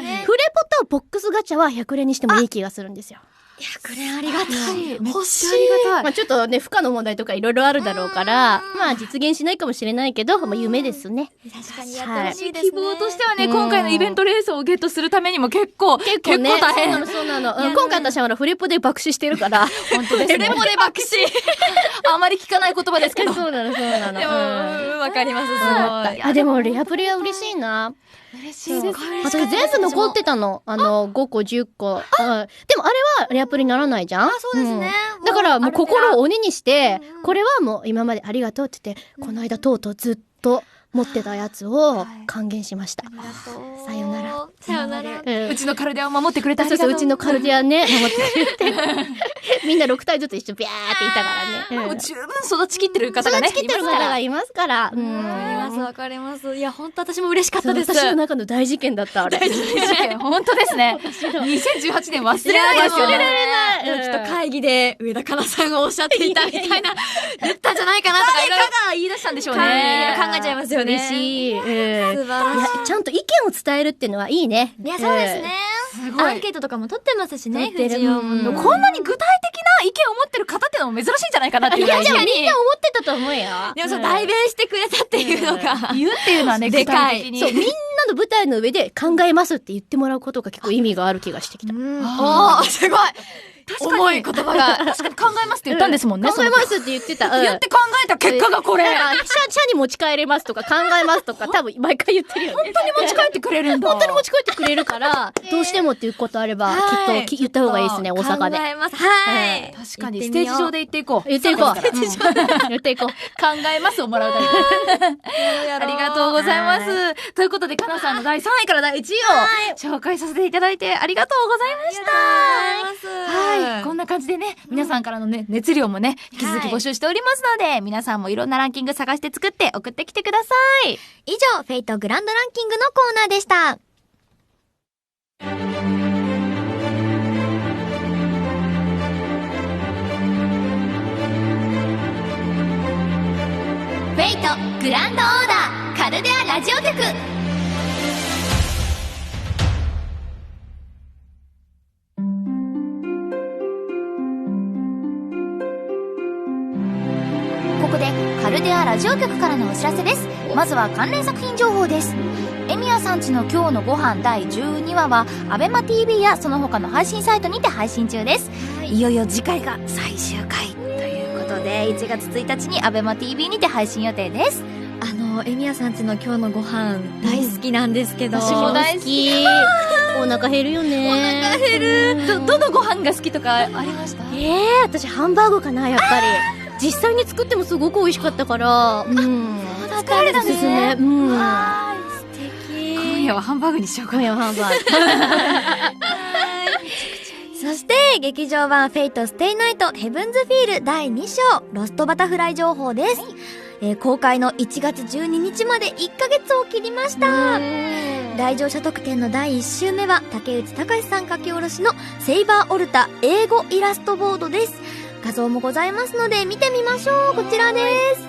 とボックスガチャは100連にしてもいい気がするんですよ。100連ありがたい。い。めっ欲しいちゃありがたい。まあちょっとね、負荷の問題とかいろいろあるだろうから、まあ実現しないかもしれないけど、まあ夢ですね。確かにやってほしいですね。希望としてはね、今回のイベントレースをゲットするためにも結構ね、大変。そうなの。今回私はフレポで爆死してるから。本当ですね。フレポで爆死。あまり聞かない言葉ですけど。そうなの。でも、わかります、すごい。あ、でもレアプレは嬉しいな。嬉しいです。私全部残ってたの。5個、10個。でもあれはレアプレにならないじゃん？そうですね。だからもう心を鬼にして、これはもう今までありがとうって言って、この間とうとうずっと持ってたやつを還元しました。さよなら。さよなら。うちのカルデアを守ってくれたありがとう。うちのカルディアね、守ってくれて。みんな6体ずつ一緒ビャーっていたからね。もう十分育ちきってる方がね。育ちきってる方がいますから。わかります、わかります。いや、本当私も嬉しかったです。私の中の大事件だった、あれ。本当ですね。2018年忘れないですよね。忘れられない。きっと会議で上田かなさんがおっしゃっていたみたいな、言ったんじゃないかなとかいろいろ言い出したんでしょう考ね。えちゃいますよね。嬉しい。素晴らしい。ちゃんと意見を伝えるっていうのはいいね。いや、そうですね。すごいアンケートとかも取ってますしね、取ってる藤尾も。こんなに具体的な意見を持ってる方っていうのも珍しいんじゃないかなっていういや、ぐらいでもみんな思ってたと思うよ。でもそう、代弁してくれたっていうのが。言うっていうのはね、でかい具体的に。そう、みんなの舞台の上で考えますって言ってもらうことが結構意味がある気がしてきた。おー、すごい。重い言葉が。確かに考えますって言ったんですもんね。考えますって言ってた。言って考えた結果がこれ。なんか、社に持ち帰れますとか考えますとか多分毎回言ってるよね。本当に持ち帰ってくれるんだ。本当に持ち帰ってくれるから、どうしてもっていうことあれば、はいきっと言った方がいいですね、大阪で。考えます。はい。確かに、ステージ上で言っていこう。言っていこう。そうですから言っていこう。考えますをもらうだけ。ありがとうございます。ということで、かなさんの第3位から第1位を紹介させていただいてありがとうございました。はい。こんな感じでね、皆さんからのね、熱量もね、引き続き募集しておりますので、皆さんもいろんなランキング探して作って送ってきてください。以上、フェイトグランドランキングのコーナーでした。フェイトグランドオーダーカルデアラジオ局。ここでカルデアラジオ局からのお知らせです。まずは関連作品情報です。エミヤさんちの今日のご飯第12話はアベマ TV やその他の配信サイトにて配信中です。いよいよ次回が最終回ということで1月1日にアベマ TV にて配信予定です。エミヤさんちの今日のご飯大好きなんですけど。私も大好き。お腹減るよね。お腹減る。どのご飯が好きとかありました？私ハンバーグかな、やっぱり。実際に作ってもすごく美味しかったから。作られたんですね。素敵。今夜はハンバーグにしようか。今夜はハンバーグ。そして劇場版フェイトステイナイトヘブンズフィール第2章ロストバタフライ情報です。公開の1月12日まで1ヶ月を切りました。来場者特典の第1週目は竹内隆さん書き下ろしのセイバーオルタ英語イラストボードです。画像もございますので見てみましょう。こちらです。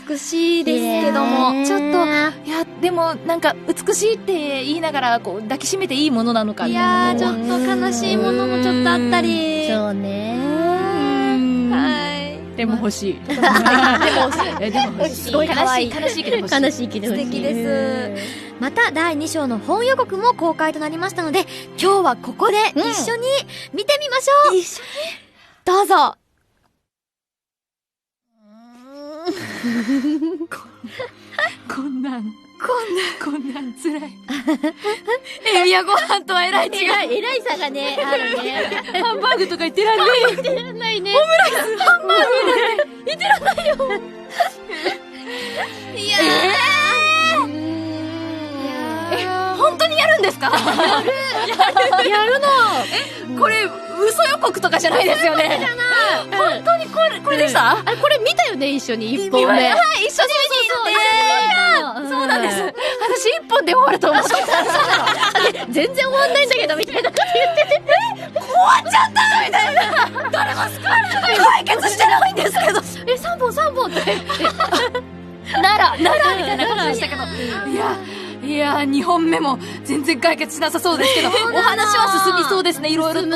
美しいですけども、ちょっと、いや、でも、なんか、美しいって言いながら、こう、抱きしめていいものなのか。いやー、ちょっと悲しいものもちょっとあったり。そうね。はい。でも欲しい。でも欲しい。すごい可愛い。悲しいけど欲しい。悲しいけど欲しい。素敵です。また第2章の本予告も公開となりましたので、今日はここで一緒に見てみましょう。一緒にどうぞ。こんなん辛い。エミヤご飯とはえらい違い。偉いさがね、あるね。ハンバーグとか言ってらんねえ。言ってらんないね。オムライス、ハンバーグ言ってらんないよ。いやー。本当にやるんですか？やるの。これ、嘘予告とかじゃないですよね。本当にこれでした？あれ、これ見たよね、一緒に。1本目。はい、一緒にそうなんです。私1本で終わると思ってた。全然終わんないんだけど、みたいなこと言ってて。終わっちゃったみたいな。誰も救われない。解決してないんですけど。3本って言って。ならみたいなことでしたけど。いいやー、2本目も全然解決しなさそうですけど、お話は進みそうですね、いろいろと。め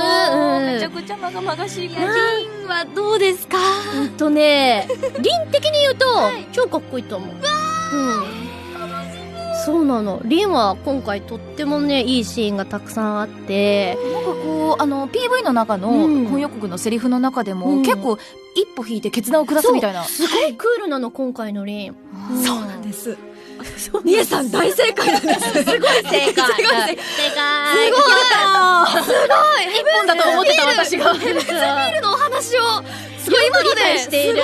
ちゃくちゃまがまがしい。リンはどうですか？ね、リン的に言うと、超かっこいいと思う。そうなの。リンは今回とってもね、いいシーンがたくさんあって、なんかこう、PV の中の本予告のセリフの中でも、結構一歩引いて決断を下すみたいな。すごいクールなの、今回のリン。そうなんです。みえさん大正解なんです。すごい正解。すごい正解。すごい。一本だと思ってた私が。ビールのお話を、すごい今理解している。て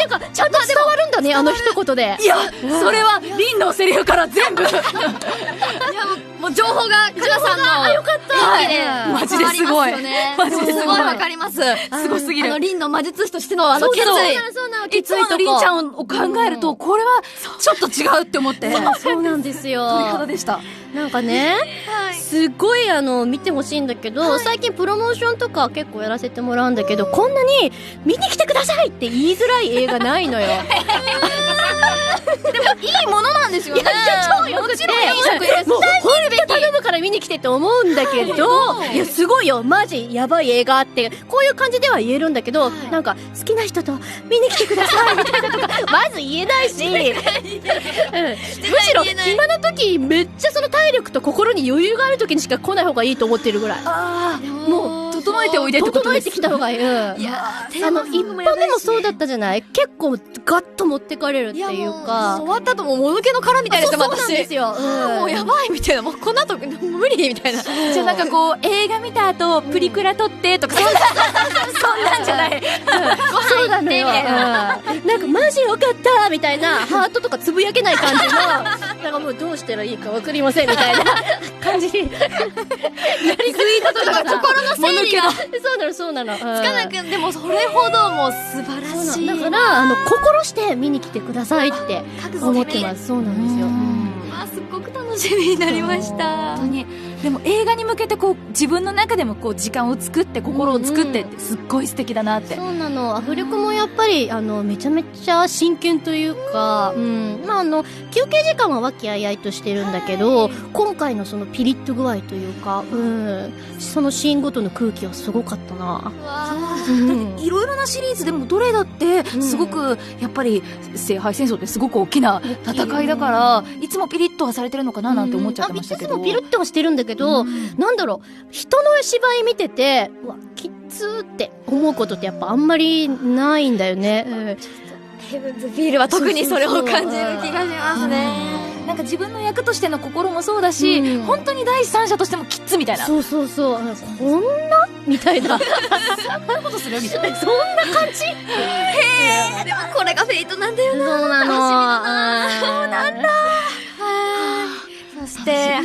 か、ちゃんと伝わるんだね、あの一言で。いや、それは、リンのセリフから全部。いや、もう情報が、カナさんの。よかった。マジですごい。マジですごいわかります。すごすぎる。リンの魔術師としての決意。いつものリンちゃんを考えると、これは、ちょっと違うって思って。そうなんですよ。鳥肌でした。なんかね、すごい見てほしいんだけど、最近プロモーションとか結構やらせてもらうんだけど、こんなに見に来てくださいって言いづらい映画ないのよ。でもいいものなんですよね。いや、超よくて、もう本当頼むから見に来てって思うんだけど、いや、すごいよ、マジやばい映画って、こういう感じでは言えるんだけど、なんか、好きな人と見に来てくださいみたいなとか、まず言えないし、むしろ暇な時、めっちゃその体力と心に余裕がある時にしか来ない方がいいと思ってるぐらい。もう、整えておいでってことです。整えてきた方がいい。いや、一本目もそうだったじゃない？結構ガッと持ってかれるっていうか。終わった後ももぬけの殻みたいでした、そうなんですよ。もうやばいみたいな、もうこの後無理みたいな。じゃあなんかこう、映画見た後、プリクラ撮ってとか、そんなんじゃない。そうだね。なんかマジよかったみたいな、ハートとかつぶやけない感じの、なんかもうどうしたらいいかわかりませんみたいな感じに。やりツイートとか心の整理が。そうなの。つかなくん、でもそれほどもう素晴らしい。だから、心して見に来てくださいって思ってます。そうなんですよ。すっごく楽しみになりました。本当に。でも映画に向けてこう自分の中でもこう時間を作って心を作ってってすっごい素敵だなって。そうなの。アフレコもやっぱりめちゃめちゃ真剣というか、まあ休憩時間は和気あいあいとしてるんだけど、今回のそのピリッと具合というか、そのシーンごとの空気はすごかったな。いろいろなシリーズでもどれだってすごくやっぱり聖杯戦争ってすごく大きな戦いだから、いつもピリッとはされてるのかななんて思っちゃってましたけど。いつもピリッとはしてるんだけど、なんだろう、人の芝居見てて、うわ、きつーって思うことってやっぱあんまりないんだよね。ヘブンズフィールは特にそれを感じる気がしますね。なんか自分の役としての心もそうだし、本当に第三者としてもキッズみたいな。そう。こんなみたいな。そんなことするみたいな。そんな感じ。へー。でもこれがフェイトなんだよな。そうなの。そうなんだ。そして、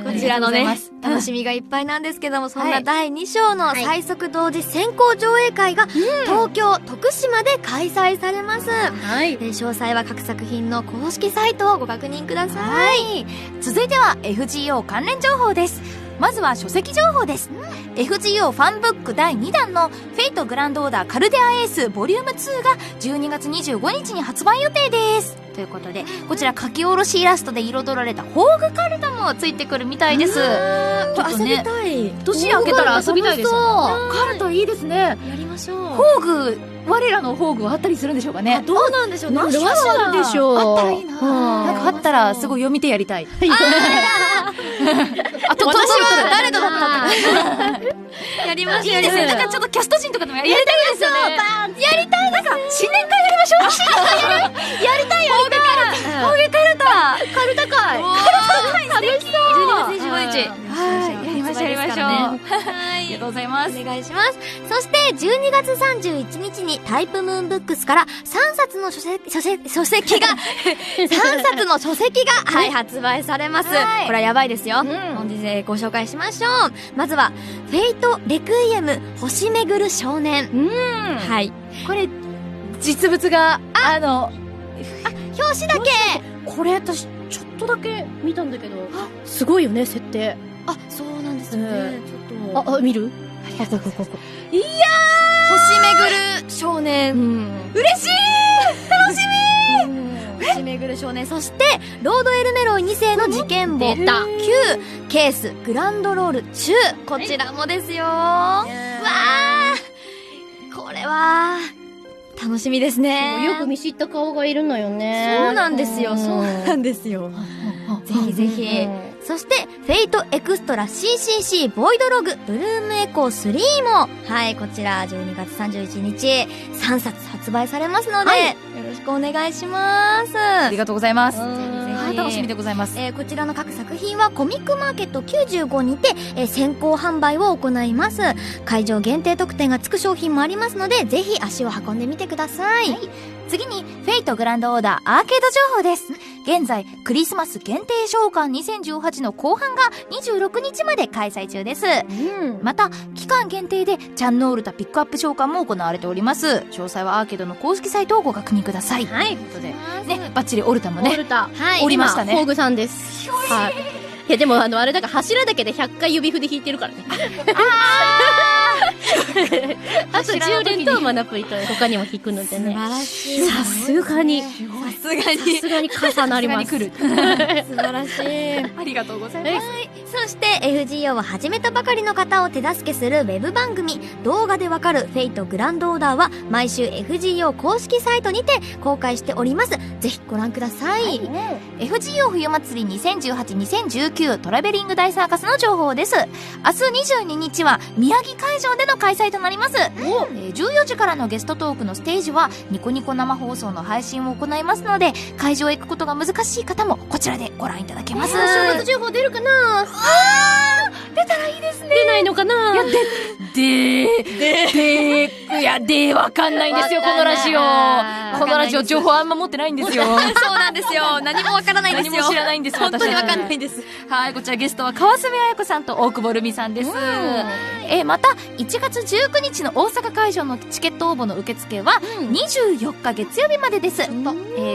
こちらのね、楽しみがいっぱいなんですけども、そんな第2章の最速同時先行上映会が、東京、徳島で開催されます。詳細は各作品の公式サイトをご確認ください。続いては FGO 関連情報です。まずは書籍情報です。FGO ファンブック第2弾のフェイトグランドオーダーカルデアエースボリューム2が12月25日に発売予定です。ということで、こちら書き下ろしイラストで彩られた宝具カルタもついてくるみたいです。ちょっとね、遊びたい。年明けたら遊びたいですよ。カルタいいですね。やりましょう。宝具、我らの宝具はあったりするんでしょうかね。どうなんでしょうね。どうなんでしょう。あったらいいな。なんかあったらすごい読み手やりたい。あと、私は誰とだったってやりましょう。いいですよ。なんかちょっとキャスト陣とかでもやりたいですよね。やりたい。なんか新年会やりましょう。やりたい。宝具カルタ。カルタ会。楽しそう。12月25日。やりましょう。ありがとうございます。お願いします。そして12月31日にタイプムーンブックスから3冊の書籍が発売されます。これはやばいですよ。本日ご紹介しましょう。まずはフェイトレクイエム星めぐる少年。はい。これ実物が表紙だけ。これ私ちょっとだけ見たんだけど、すごいよね、設定。そうなんですよね。ちょっと。見る？いやー、星めぐる少年。嬉しい。楽しみ。星巡る少年、そしてロードエルメロイ2世の事件簿出た9ケースグランドロール中、こちらもですよ。わー、これは楽しみですね。よく見知った顔がいるのよね。そうなんですよ、そうなんですよ。ぜひぜひ。そして、フェイトエクストラ CCC ボイドログブルームエコー3も、はい、こちら12月31日3冊発売されますので、はい、よろしくお願いします。ありがとうございます。楽しみでございます。こちらの各作品はコミックマーケット95にて、先行販売を行います。会場限定特典がつく商品もありますので、ぜひ足を運んでみてください。次に、フェイトグランドオーダーアーケード情報です。現在、クリスマス限定召喚2018の後半が26日まで開催中です。また、期間限定でチャンノールタピックアップ召喚も行われております。詳細はアーケードの公式サイトをご確認ください。はい。ということで、ね、バッチリオルタもね。オルタ。はい。おりましたね。今ホーグさんです。はい。いやでもあれだから柱だけで100回指筆弾いてるからね。あと10連とマナプリと他にも弾くのでね。素晴らしい。さすがに重なります。素晴らしい。ありがとうございます。そして FGO を始めたばかりの方を手助けするウェブ番組動画でわかるフェイトグランドオーダーは毎週 FGO 公式サイトにて公開しております。ぜひご覧ください。FGO 冬祭り2018-2019トラベリング大サーカスの情報です。明日22日は宮城会場での開催となります。14時からのゲストトークのステージはニコニコ生放送の配信を行いますので、会場へ行くことが難しい方もこちらでご覧いただけます。正月情報出るかな？出たらいいですね。出ないのかな？わかんないんですよ、このラジオ。このラジオ情報あんま持ってないんですよ。そうなんですよ。何もわからないんですよ。何も知らないんです、本当にわかんい。ないんです。はい、こちらゲストは川澄彩子さんと大久保ルミさんです。また1月19日の大阪会場のチケット応募の受付は24日月曜日までです。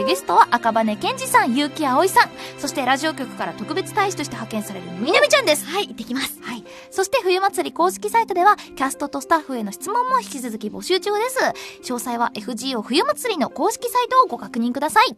ゲストは赤羽健二さん、結城葵さん、そしてラジオ局から特別大使として派遣されるみなみちゃんです。はい、行ってきます。はい。そして冬祭り公式サイトではキャストとスタッフへの質問も引き続き募集中です。詳細は FGO 冬祭りの公式サイトをご確認ください。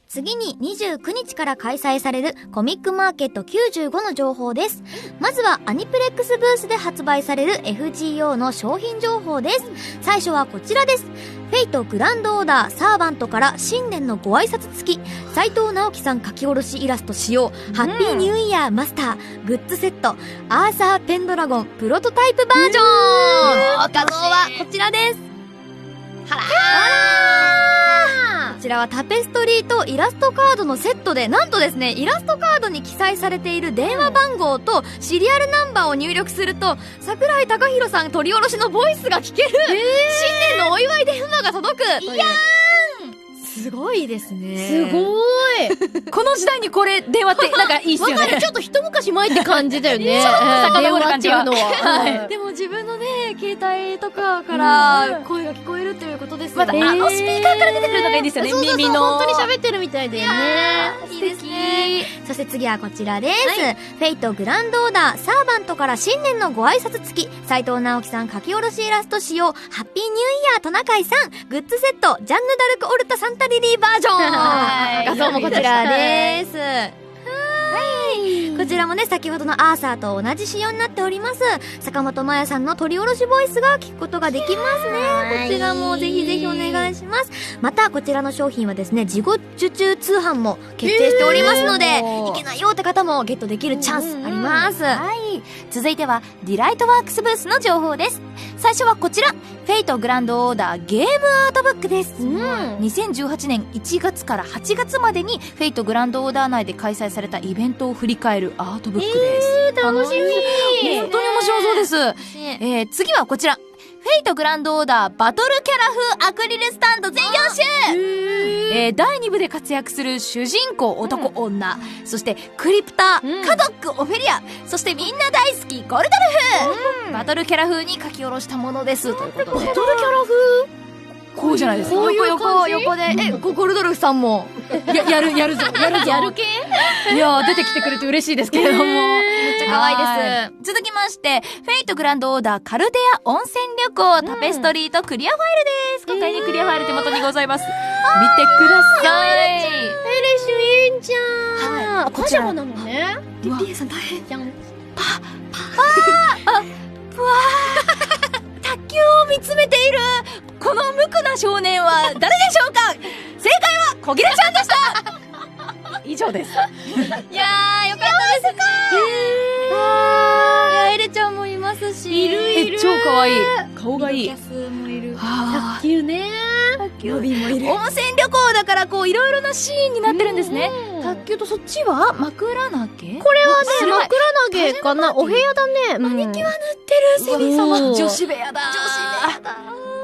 次に29日から開催されるコミックマーケット95の情報です。まずはアニプレックスブースで発売される FGO の商品情報です。最初はこちらです。フェイトグランドオーダーサーバントから新年のご挨拶付き斉藤直樹さん書き下ろしイラスト使用、ハッピーニューイヤーマスターグッズセットアーサーペンドラゴンプロトタイプバージョン。画像はこちらです。こちらはタペストリーとイラストカードのセットで、なんとですね、イラストカードに記載されている電話番号とシリアルナンバーを入力すると、桜井貴弘さん取り下ろしのボイスが聞ける、新年のお祝い電話が届く。いやーすごいですね。すごい。この時代にこれ電話ってなんかいいっすよね。わかる、ちょっと一昔前って感じだよね。遡る感じは。電話っていうのは。でも自分のね、携帯とかから声が聞こえるということですよね。またあのスピーカーから出てくるのがいいんですよね、耳の。本当に喋ってるみたいだよね。いいですね。そして次はこちらです。フェイトグランドオーダーサーバントから新年のご挨拶付き斉藤直樹さん書き下ろしイラスト使用、ハッピーニューイヤートナカイさんグッズセットジャンヌ・ダルク・オルタ・サンタリリーバージョン。画像もこちらです。こちらもね、先ほどのアーサーと同じ仕様になっております。坂本真綾さんの取り下ろしボイスが聞くことができますね。こちらもぜひぜひお願いします。またこちらの商品はですね、自己受注通販も決定しておりますので、いけないよって方もゲットできるチャンスあります。はい。続いてはディライトワークスブースの情報です。最初はこちら、フェイトグランドオーダーゲームアートブックです。2018年1月から8月までにフェイトグランドオーダー内で開催されたイベントを振り返るアートブックです。楽しみ。本当に面白そうです。次はこちら。フェイトグランドオーダーバトルキャラ風アクリルスタンド全4種。第2部で活躍する主人公男、女、そしてクリプター、カドック、オフェリア、そしてみんな大好きゴルドルフ、バトルキャラ風に書き下ろしたものですということで。バトルキャラ風こうじゃないですか。こういう横で、ゴルドルフさんもやるぞ。やる系？いや出てきてくれて嬉しいですけれども。めっちゃかわいいです。続きまして、フェイトグランドオーダーカルデア温泉旅行タペストリーとクリアファイルです。今回にクリアファイル手元にございます。見てください。エレシュいいんじゃん。はいパジャマなのね。リエさん大変。じゃん。卓球を見つめているこの無垢な少年は誰でしょうか。正解は小切れちゃんでした。以上です。いやー、よかったですね。エレちゃんもいますし。いるいる。超可愛い。顔がいい。キャスもいる。は卓球ね。ロビンもいる。温泉旅行だからこういろいろなシーンになってるんですね。うん卓球とそっちは枕投げ。これはね、すごい枕投げかな。お部屋だね。マニキュア塗ってる、セミ様。女子部屋だ。だ。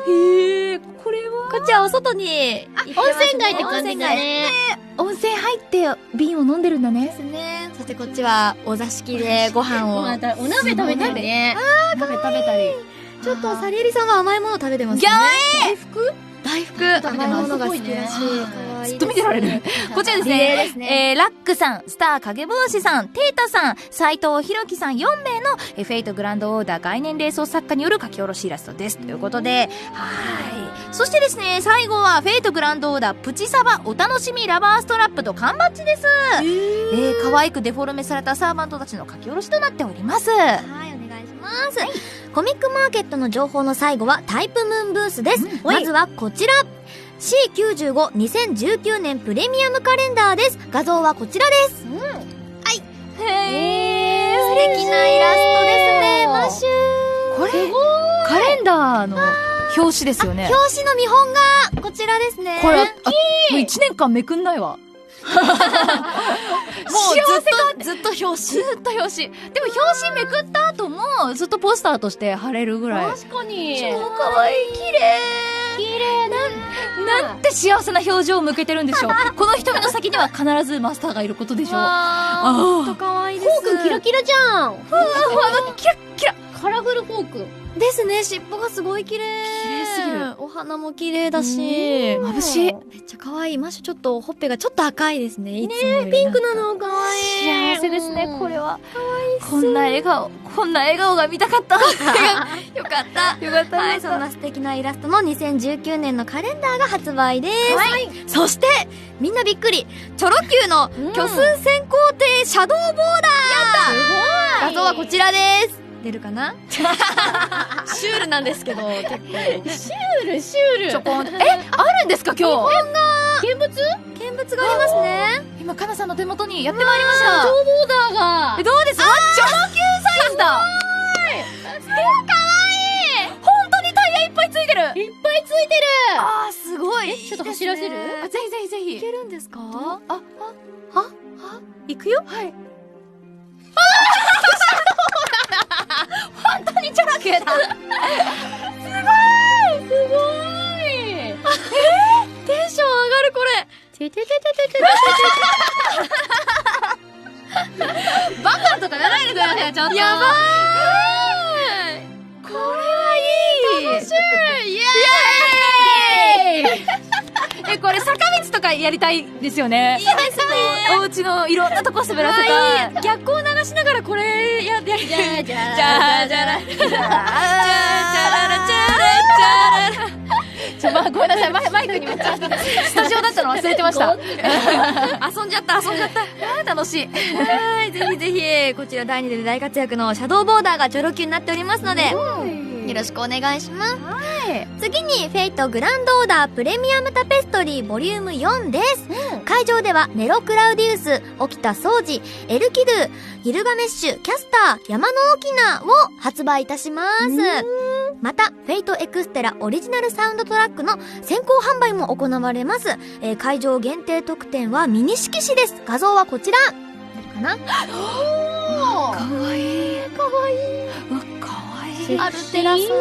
へえ、これはこっちはお外に行ってますね。温泉街って感じだね。温泉入って瓶を飲んでるんだね。ですね。そしてこっちはお座敷でご飯を。またお鍋食べたりね。鍋食べたり。ちょっとサリエリさんは甘いもの食べてますね。大福大福。べてます甘いものが好きだし。ずっと見てられる。こちらですリレーでね。すねラックさん、スター影帽子さん、テータさん、斉藤ひろきさん4名のフェイトグランドオーダー概念連想作家による書き下ろしイラストです。ということで、そしてですね、最後はフェイトグランドオーダープチサバお楽しみラバーストラップと缶バッジです。可愛くデフォルメされたサーバントたちの書き下ろしとなっております。はい、お願いします。コミックマーケットの情報の最後はタイプムーンブースです。まずはこちら。C95-2019 年プレミアムカレンダーです。画像はこちらです。へー、素敵なイラストですね、マッシュ。これ、カレンダーの表紙ですよね。表紙の見本がこちらですね。これ、もう1年間めくんないわ。もうずっと表紙。ずっと表紙。でも表紙めくった後もずっとポスターとして貼れるぐらい。確かに。超可愛い、綺麗。綺麗なんて幸せな表情を向けてるんでしょう。この瞳の先には必ずマスターがいることでしょう。ほんと可愛いです。フォークキラキラじゃん。キラッキラ。カラフルフォーク。ですね、尻尾がすごい綺麗。綺麗すぎる。お花も綺麗だし。眩しい。めっちゃ可愛い。マッシュちょっとほっぺがちょっと赤いですね。いつもよりピンクなの可愛い。幸せですね、これは。こんな笑顔が見たかった。よかった。よかった。はい、そんな素敵なイラストの2019年のカレンダーが発売です。そして、みんなびっくり、チョロ Q の虚数先行艇シャドーボーダー。画像はこちらです。出るかなシュールなんですけど、結構。シュール。ちょこん。あるんですか、今日。見物見物がありますね。今、かなさんの手元にやってまいりました。ボーダーが。どうですか？チョロ Q サイズだ。かわいい。本当にタイヤいっぱいついてる。いっぱいついてる。あー、すごい。ちょっと走らせる？あ、ぜひぜひぜひ。いけるんですか？行くよ。はい。本当にチョロ Q だ。すごい。テンション上がるこれ。バカとかやらないでください、ちょっと。やばーい。これはいい。楽しい。イエーイ。これ坂道とかやりたいですよね。いいですね。お家のいろんなとこ滑らせたい。逆光流しながらこれやりたい。じゃあじゃあじゃあじゃらじゃらじゃらじゃら。ごめんなさい、マイクにめっちゃスタジオだったの忘れてました。遊んじゃった。楽しい。はい、ぜひぜひ、こちら第2で大活躍のシャドーボーダーがチョロ Q になっておりますので、よろしくお願いします。次に、フェイトグランドオーダープレミアムタペストリーボリューム4です。会場では、ネロクラウディウス、沖田総司、エルキドゥ、ギルガメッシュ、キャスター、山の沖縄を発売いたします。また、フェイトエクステラオリジナルサウンドトラックの先行販売も行われます。会場限定特典はミニ色紙です。画像はこちら。出るかな？かわいい。かわいい。かわいい。アルテラさん、セク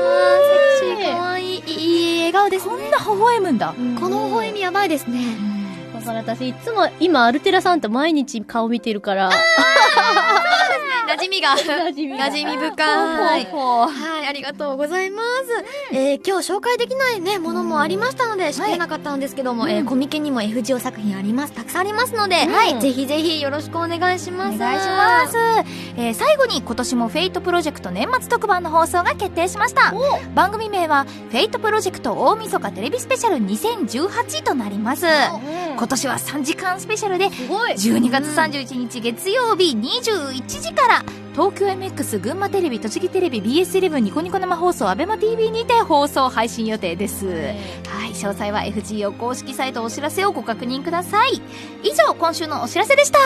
シー、かわいい、いい笑顔ですね。こんな微笑むんだ。この微笑みやばいですね。だから私いつも今アルテラさんと毎日顔見てるから。だ馴染みが。馴馴染み深い。ほうほうはい、ありがとうございます。今日紹介できないね、ものもありましたので、知ってなかったんですけども、コミケにも FGO 作品あります。たくさんありますので、ぜひぜひよろしくお願いします。お願いします。最後に今年もフェイトプロジェクト年末特番の放送が決定しました。番組名はフェイトプロジェクト大晦日テレビスペシャル2018となります。今年は3時間スペシャルで12月31日月曜日21時から東京 MX 群馬テレビ栃木テレビ BS11 ニコニコ生放送アベマ TV にて放送配信予定です。はい、詳細は FGO 公式サイトお知らせをご確認ください。以上、今週のお知らせでした。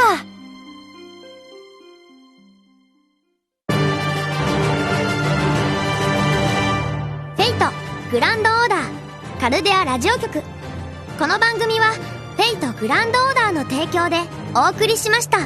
フェイトグランドオーダーカルデアラジオ局。この番組はフェイトグランドオーダーの提供でお送りしました。お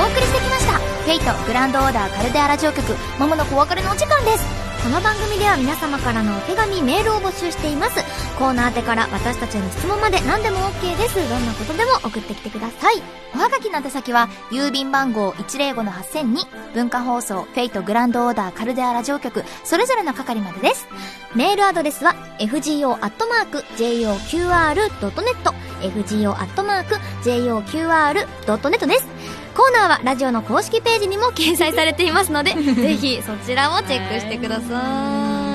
送りしてきましたフェイトグランドオーダーカルデアラジオ局、まもなくお別れのお時間です。この番組では皆様からのお手紙、メールを募集しています。コーナー宛てから私たちへの質問まで何でも OK です。どんなことでも送ってきてください。おはがきの宛先は郵便番号 105-8000 に文化放送フェイトグランドオーダーカルデアラジオ局それぞれの係までです。メールアドレスは fgo@joqr.net fgo@joqr.net です。コーナーはラジオの公式ページにも掲載されていますのでぜひそちらもチェックしてくださ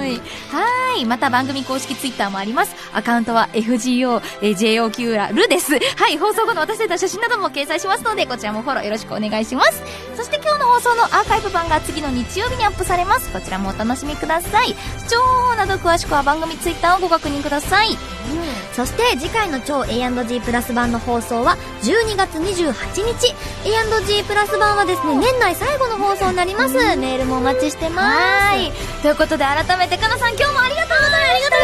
い。はい、また番組公式ツイッターもあります。アカウントは FGO、JOQR です。はい、放送後の私たちの写真なども掲載しますので、こちらもフォローよろしくお願いします。そして今日の放送のアーカイブ版が次の日曜日にアップされます。こちらもお楽しみください。視聴方法など詳しくは番組ツイッターをご確認ください。そして次回の超 A&G プラス版の放送は12月28日。 A&G プラス版はですね、年内最後の放送になります。メールもお待ちしてます。はい、ということで改めてかなさん、今日もありがとうございました。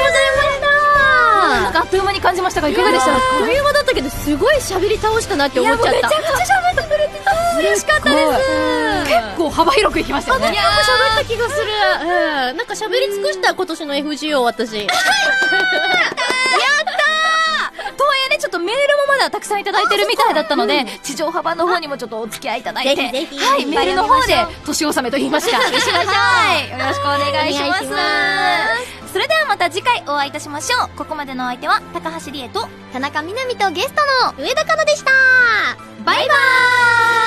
なんかあっという間に感じましたが、いかがでしたか？あっという間だったけど、すごい喋り倒したなって思っちゃった。めちゃくちゃ喋ってくれてた。嬉しかったです。結構幅広くいきましたよね。なんか喋った気がする。なんか喋り尽くした今年の FGO 私。とはいえね、ちょっとメールもまだたくさんいただいてるみたいだったので、地上波版の方にもちょっとお付き合いいただいて、ぜひぜひはい、メールの方で年納めと言いますか、はい、よろしくお願いします。それではまた次回お会いいたしましょう。ここまでのお相手は高橋理恵と田中みなみとゲストの上田かなでした。バイバーイ。